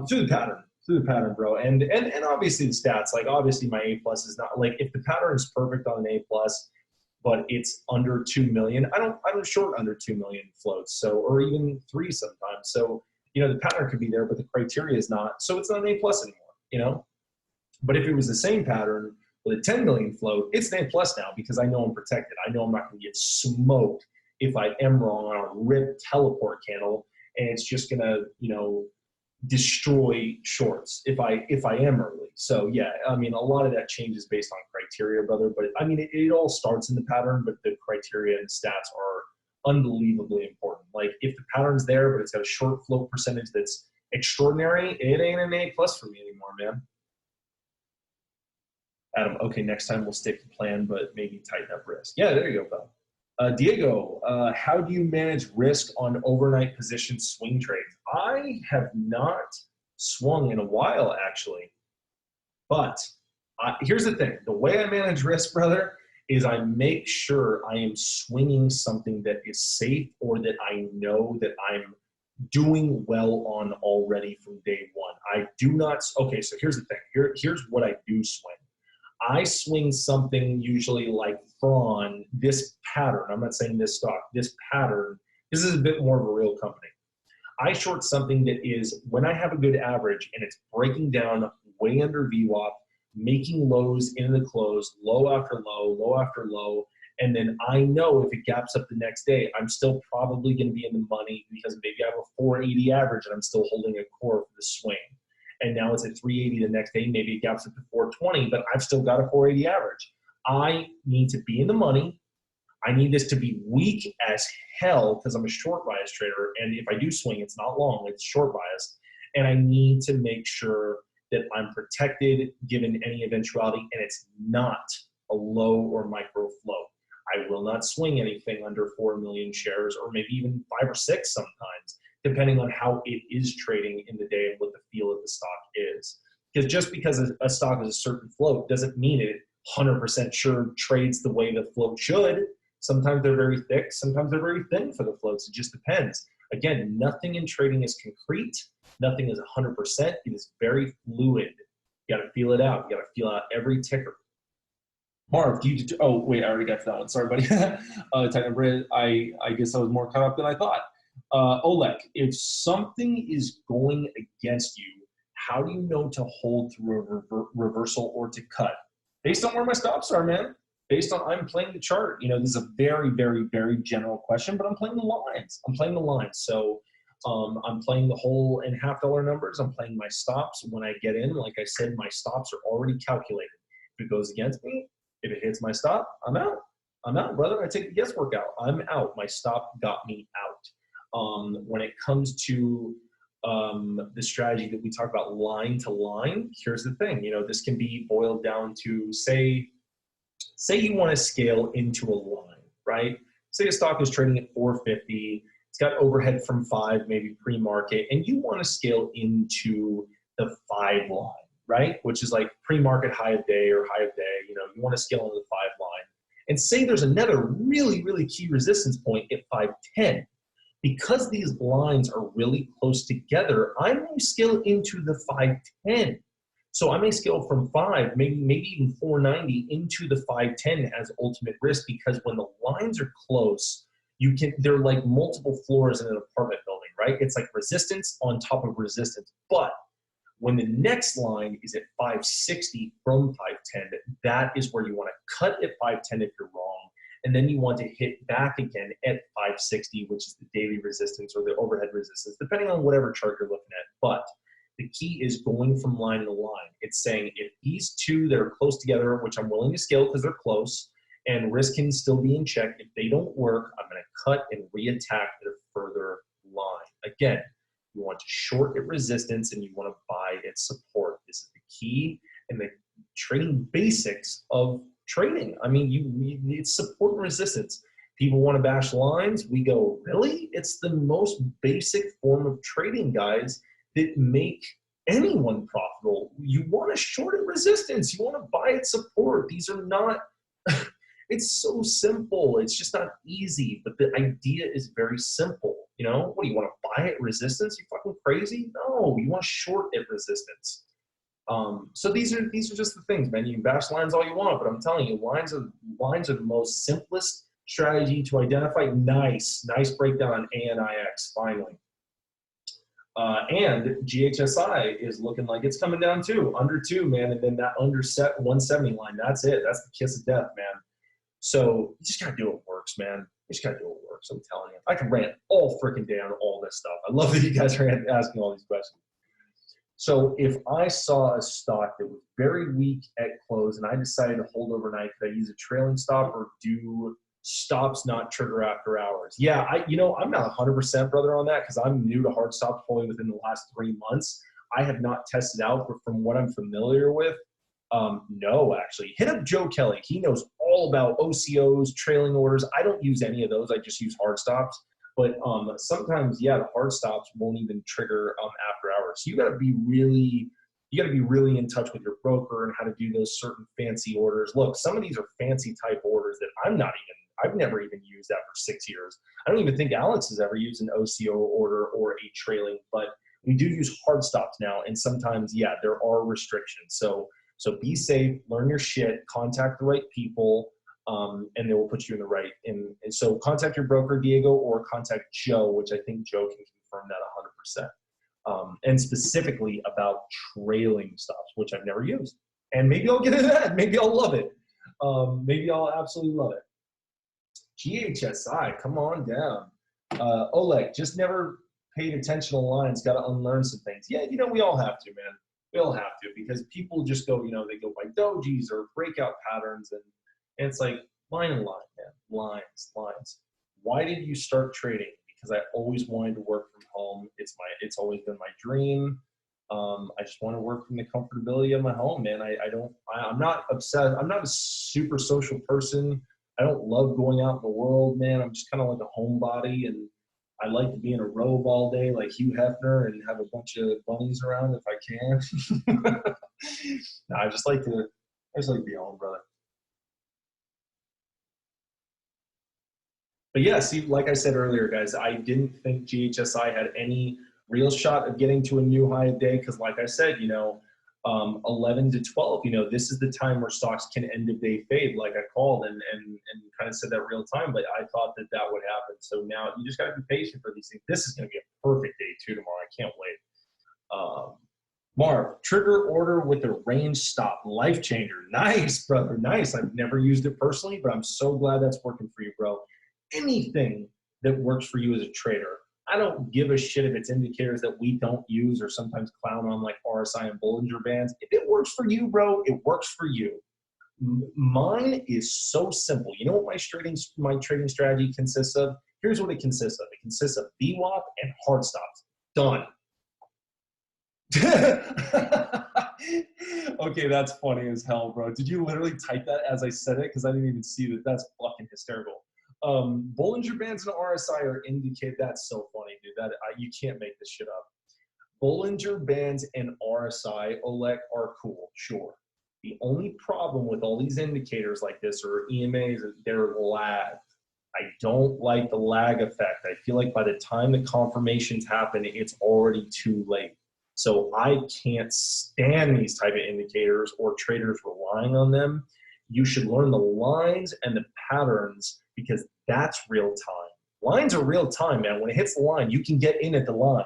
Through the pattern, bro. And obviously the stats, like obviously my A+ is not like, if the pattern is perfect on an A+, but it's under 2 million, I don't short under 2 million floats. So, or even 3 sometimes. So, the pattern could be there, but the criteria is not. So it's not an A+ anymore, But if it was the same pattern with a 10 million float, it's an A+ now because I know I'm protected. I know I'm not going to get smoked if I am wrong on a rip teleport candle, and it's just going to, destroy shorts if I am early. So yeah, I mean, a lot of that changes based on criteria, brother. But I mean, it all starts in the pattern, but the criteria and stats are unbelievably important. Like if the pattern's there, but it's got a short float percentage that's extraordinary, it ain't an A+ for me anymore, man. Adam, okay, next time we'll stick to plan, but maybe tighten up risk. Yeah, there you go, pal. Diego, how do you manage risk on overnight position swing trades? I have not swung in a while, actually. But here's the thing. The way I manage risk, brother, is I make sure I am swinging something that is safe or that I know that I'm doing well on already from day one. I do not – okay, so here's the thing. Here's what I do swing. I swing something usually like Thrawn, this pattern. I'm not saying this stock, this pattern. This is a bit more of a real company. I short something that is, when I have a good average and it's breaking down way under VWAP, making lows into the close, low after low, low after low, and then I know if it gaps up the next day, I'm still probably going to be in the money because maybe I have a 480 average and I'm still holding a core for the swing. And now it's at 380 the next day. Maybe it gaps up to 420, but I've still got a 480 average. I need to be in the money. I need this to be weak as hell because I'm a short bias trader. And if I do swing, it's not long, it's short bias. And I need to make sure that I'm protected given any eventuality, and it's not a low or micro float. I will not swing anything under 4 million shares, or maybe even 5 or 6 sometimes, depending on how it is trading in the day and what the feel of the stock is. Because just because a stock is a certain float doesn't mean it 100% sure trades the way the float should. Sometimes they're very thick, sometimes they're very thin for the floats. It just depends. Again, nothing in trading is concrete. Nothing is 100%. It is very fluid. You got to feel it out. You got to feel out every ticker. Marv, oh, wait, I already got to that one. Sorry, buddy. I guess I was more caught up than I thought. Oleg, if something is going against you, how do you know to hold through a reversal or to cut? Based on where my stops are, man. Based on, I'm playing the chart. This is a very, very, very general question, but I'm playing the lines. So I'm playing the whole and half dollar numbers. I'm playing my stops. When I get in, like I said, my stops are already calculated. If it goes against me, if it hits my stop, I'm out. I'm out, brother. I take the guesswork out. I'm out. My stop got me out. When it comes to the strategy that we talk about line to line, here's the thing. This can be boiled down to, say you want to scale into a line, right? Say a stock is trading at 450. It's got overhead from 5, maybe pre-market, and you want to scale into the 5 line, right? Which is like pre-market high of day or high of day. You want to scale into the 5 line. And say there's another really, really key resistance point at 510. Because these lines are really close together, I may scale into the 510. So I may scale from 5, maybe even 490 into the 510 as ultimate risk, because when the lines are close, they're like multiple floors in an apartment building, right? It's like resistance on top of resistance. But when the next line is at 560 from 510, that is where you want to cut at 510 if you're wrong. And then you want to hit back again at 560, which is the daily resistance or the overhead resistance, depending on whatever chart you're looking at. But the key is going from line to line. It's saying if these two that are close together, which I'm willing to scale because they're close, and risk can still be in check, if they don't work, I'm going to cut and reattack their further line. Again, you want to short at resistance and you want to buy at support. This is the key and the trading basics of trading. I mean, it's support and resistance. People want to bash lines. We go, really? It's the most basic form of trading, guys, that make anyone profitable. You want to short at resistance. You want to buy at support. These are not, it's so simple. It's just not easy, but the idea is very simple. What do you want to buy at resistance? You fucking crazy? No, you want to short at resistance. So these are just the things, man. You can bash lines all you want, but I'm telling you, lines are the most simplest strategy to identify. Nice breakdown on ANIX finally. And GHSI is looking like it's coming down too, under 2, man, and then that under set 170 line. That's it. That's the kiss of death, man. So you just gotta do what works, man. You just gotta do what works. I'm telling you. I can rant all freaking day on all this stuff. I love that you guys are asking all these questions. So if I saw a stock that was very weak at close and I decided to hold overnight, could I use a trailing stop or do stops not trigger after hours? Yeah, I'm not 100% brother on that because I'm new to hard stop only within the last 3 months. I have not tested out, but from what I'm familiar with, no, actually. Hit up Joe Kelly. He knows all about OCOs, trailing orders. I don't use any of those. I just use hard stops. But sometimes, yeah, the hard stops won't even trigger after hours. So you got to be really in touch with your broker and how to do those certain fancy orders. Look, some of these are fancy type orders that I've never even used that for 6 years. I don't even think Alex has ever used an OCO order or a trailing, but we do use hard stops now. And sometimes, yeah, there are restrictions. So be safe, learn your shit, contact the right people, and they will put you in the right. And so contact your broker, Diego, or contact Joe, which I think Joe can confirm that 100%. And specifically about trailing stops, which I've never used. And maybe I'll get into that. Maybe I'll love it. Maybe I'll absolutely love it. GHSI, come on down. Oleg, just never paid attention to lines, got to unlearn some things. Yeah, we all have to, man. We all have to, because people just go, they go by dojis or breakout patterns, and it's like line and line, man. Lines. Why did you start trading? Because I always wanted to work from home. It's always been my dream. I just want to work from the comfortability of my home, man. I'm not obsessed. I'm not a super social person. I don't love going out in the world, man. I'm just kind of like a homebody, and I like to be in a robe all day like Hugh Hefner and have a bunch of bunnies around if I can. No, I just like to be home, brother. But yeah, see, like I said earlier, guys, I didn't think GHSI had any real shot of getting to a new high a day because, like I said, 11 to 12, this is the time where stocks can end of day fade, like I called and kind of said that real time. But I thought that that would happen. So now you just got to be patient for these things. This is going to be a perfect day too tomorrow. I can't wait. Marv, trigger order with a range stop, life changer. Nice, brother. Nice. I've never used it personally, but I'm so glad that's working for you, bro. Anything that works for you as a trader. I don't give a shit if it's indicators that we don't use or sometimes clown on like RSI and Bollinger Bands. If it works for you, bro, it works for you. Mine is so simple. You know what my trading strategy consists of? Here's what it consists of. It consists of VWAP and hard stops. Done. Okay, that's funny as hell, bro. Did you literally type that as I said it? Because I didn't even see that. That's fucking hysterical. Bollinger Bands and RSI are indicated. That's so funny, dude. You can't make this shit up. Bollinger Bands and RSI, Oleg, are cool, sure. The only problem with all these indicators like this or EMAs is they're lagged. I don't like the lag effect. I feel like by the time the confirmations happen, it's already too late. So I can't stand these type of indicators or traders relying on them. You should learn the lines and the patterns because that's real time. Lines are real time, man. When it hits the line, you can get in at the line.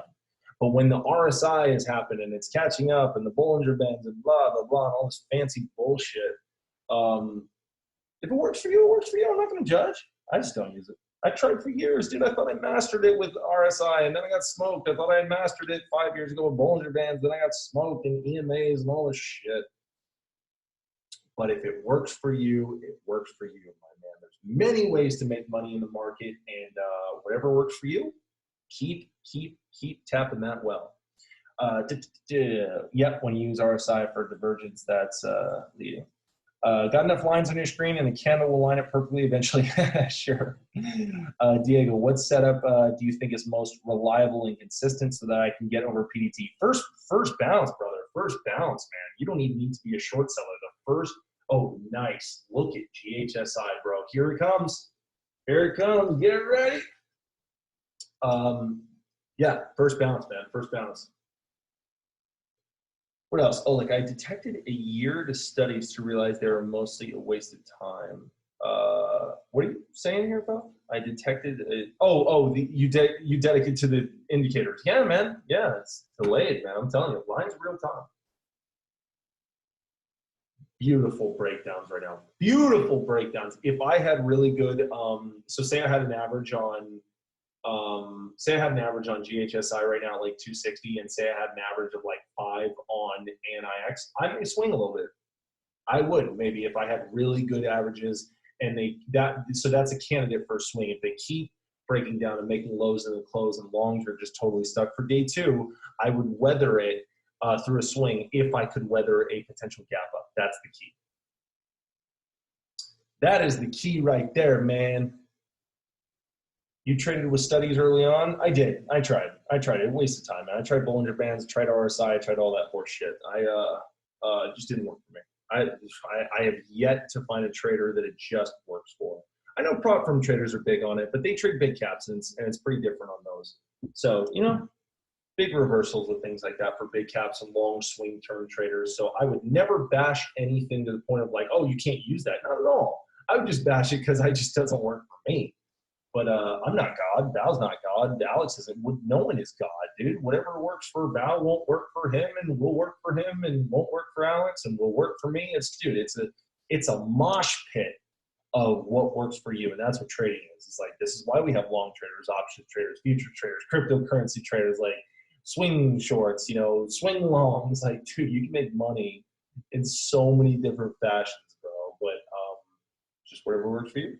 But when the RSI is happening and it's catching up and the Bollinger Bands and blah, blah, blah, and all this fancy bullshit, if it works for you, it works for you. I'm not going to judge. I just don't use it. I tried for years, dude. I thought I mastered it with RSI, and then I got smoked. I thought I had mastered it 5 years ago with Bollinger Bands, then I got smoked in EMAs and all this shit. But if it works for you, it works for you, my man. There's many ways to make money in the market, and whatever works for you, keep tapping that well. Yep, when you use RSI for divergence, that's leading. Got enough lines on your screen, and the candle will line up perfectly eventually. Sure. Diego, what setup do you think is most reliable and consistent so that I can get over PDT? First bounce, brother. First bounce, man. You don't even need to be a short seller. The first. Oh, nice. Look at GHSI, bro. Here it comes. Here it comes. Get ready. Yeah, first bounce, man. First bounce. What else? Oh, like I detected a year to studies to realize they were mostly a waste of time. What are you saying here, though? I detected. You dedicate to the indicators. Yeah, man. Yeah, it's delayed, man. I'm telling you, line's real time. Beautiful breakdowns right now. Beautiful breakdowns. If I had really good, so say I had an average on. Say I have an average on GHSI right now, like 260, and say I had an average of like 5 on ANIX, I may swing a little bit. I would maybe if I had really good averages, and so that's a candidate for a swing. If they keep breaking down and making lows in the close and longs are just totally stuck for day 2, I would weather it through a swing if I could weather a potential gap up. That's the key. That is the key right there, man. You traded with studies early on? I did. I tried. It waste of time, man. I tried Bollinger Bands, I tried RSI, I tried all that horse shit. It just didn't work for me. I have yet to find a trader that it just works for. I know prop firm traders are big on it, but they trade big caps, and it's pretty different on those. So, big reversals and things like that for big caps and long swing term traders. So I would never bash anything to the point of like, oh, you can't use that. Not at all. I would just bash it because it just doesn't work for me. But I'm not God. Val's not God. Alex isn't. No one is God, dude. Whatever works for Val won't work for him, and will work for him, and won't work for Alex, and will work for me. It's a mosh pit of what works for you, and that's what trading is. It's like this is why we have long traders, options traders, future traders, cryptocurrency traders, like swing shorts, swing longs. Like, dude, you can make money in so many different fashions, bro. But just whatever works for you.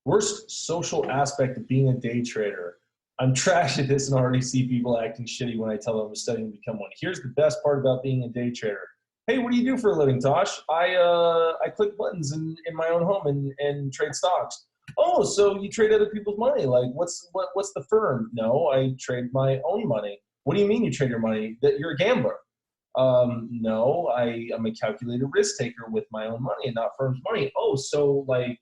Worst social aspect of being a day trader. I'm trash at this and already see people acting shitty when I tell them I'm studying to become one. Here's the best part about being a day trader. Hey, what do you do for a living, Tosh? I click buttons in my own home and trade stocks. Oh, oh, so you trade other people's money? Like, what's the firm? No, I trade my own money. What do you mean you trade your money? That you're a gambler? No, I am a calculated risk taker with my own money and not firm's money. Oh, so like,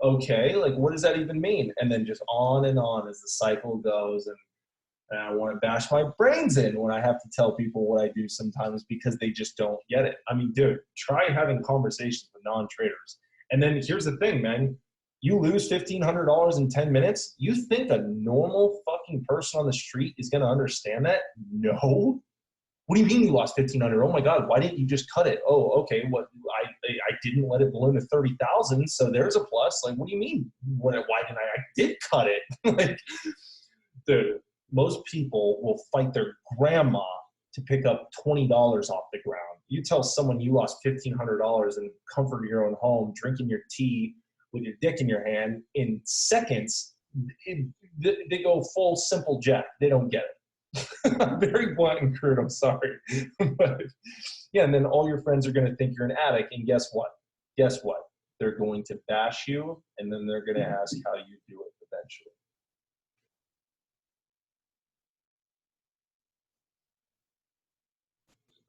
okay, like what does that even mean? And then just on as the cycle goes, and I want to bash my brains in when I have to tell people what I do sometimes because they just don't get it. I mean, dude, try having conversations with non-traders. And then here's the thing, man. You lose $1,500 in 10 minutes. You think a normal fucking person on the street is going to understand that? No. What do you mean you lost 1,500? Oh my God, why didn't you just cut it? Oh, okay. What I didn't let it balloon to 30,000, so there's a plus. Like, what do you mean? Why didn't I did cut it? Like, dude, most people will fight their grandma to pick up $20 off the ground. You tell someone you lost $1,500 in comfort of your own home, drinking your tea with your dick in your hand in seconds, they go full simple jack. They don't get it. I'm very blunt and crude, I'm sorry. But yeah, and then all your friends are going to think you're an addict, and guess what? Guess what? They're going to bash you, and then they're going to ask how you do it eventually.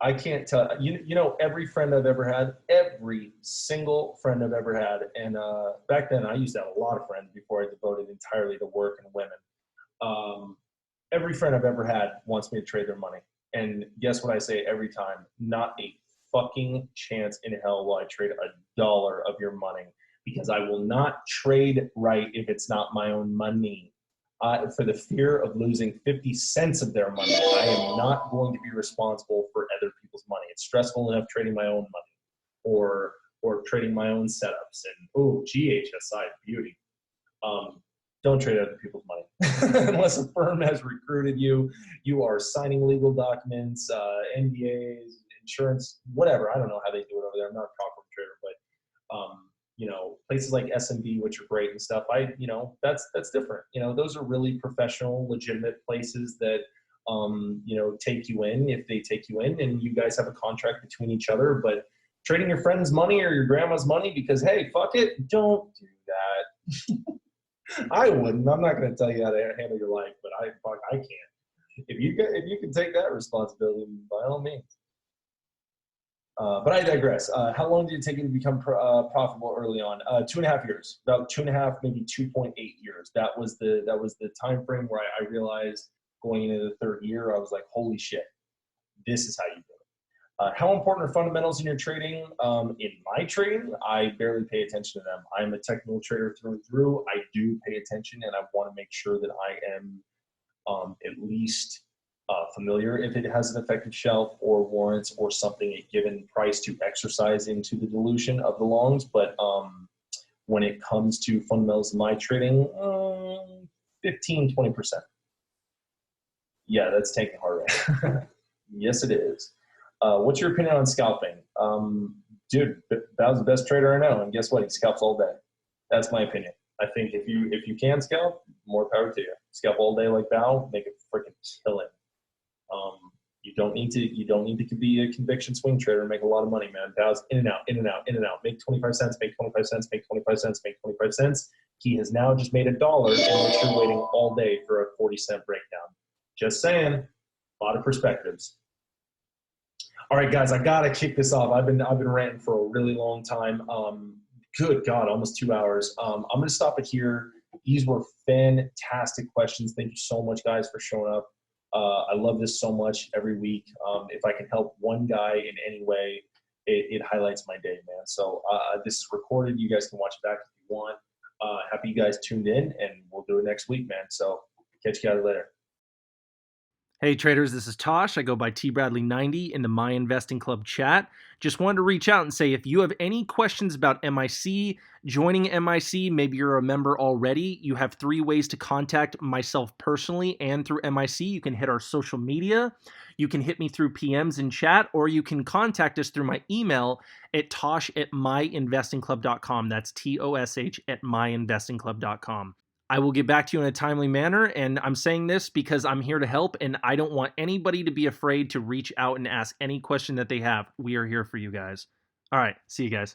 I can't tell you know every friend I've ever had, every single friend I've ever had, and back then I used to have a lot of friends before I devoted entirely to work and women. Every friend I've ever had wants me to trade their money, and guess what I say every time? Not a fucking chance in hell will I trade $1 of your money, because I will not trade right if it's not my own money. For the fear of losing 50 cents of their money, I am not going to be responsible for other people's money. It's stressful enough trading my own money or trading my own setups. And oh, GHSI beauty. Don't trade other people's money unless a firm has recruited you. You are signing legal documents, NDAs, insurance, whatever. I don't know how they do it over there. I'm not a proper trader, but you know, places like SMB, which are great and stuff. That's different. You know, those are really professional, legitimate places that, you know, take you in if they take you in, and you guys have a contract between each other. But trading your friend's money or your grandma's money because, hey, fuck it, don't do that. I wouldn't. I'm not going to tell you how to handle your life, but I can't. If you can take that responsibility, by all means. But I digress. How long did it take you to become profitable early on? 2.5 years, about 2.5, maybe 2.8 years. That was the time frame where I realized going into the third year, I was like, holy shit, this is how you do it. How important are fundamentals in your trading? In my trading, I barely pay attention to them. I'm a technical trader through and through. I do pay attention, and I want to make sure that I am at least familiar if it has an effective shelf or warrants or something a given price to exercise into the dilution of the longs. But when it comes to fundamentals in my trading, 15, 20%. Yeah, that's taking hard right. Yes, it is. What's your opinion on scalping? Dude, Bao's the best trader I know, and guess what? He scalps all day. That's my opinion. I think if you can scalp, more power to you. Scalp all day like Bao, make it freaking killing. You don't need to be a conviction swing trader and make a lot of money, man. Bao's in and out, in and out, in and out. Make 25 cents, make 25 cents, make 25 cents, make 25 cents. He has now just made $1, and which you're waiting all day for a 40-cent breakdown. Just saying, a lot of perspectives. All right, guys, I gotta kick this off. I've been ranting for a really long time. Good God, almost 2 hours. I'm gonna stop it here. These were fantastic questions. Thank you so much, guys, for showing up. I love this so much every week. If I can help one guy in any way, it highlights my day, man. So this is recorded. You guys can watch it back if you want. Happy you guys tuned in, and we'll do it next week, man. So catch you guys later. Hey traders, this is Tosh. I go by T Bradley 90 in the My Investing Club chat. Just wanted to reach out and say if you have any questions about MIC, joining MIC, maybe you're a member already, you have 3 ways to contact myself personally and through MIC. You can hit our social media, you can hit me through PMs in chat, or you can contact us through my email at tosh@myinvestingclub.com. That's TOSH at myinvestingclub.com. I will get back to you in a timely manner, and I'm saying this because I'm here to help, and I don't want anybody to be afraid to reach out and ask any question that they have. We are here for you guys. All right, see you guys.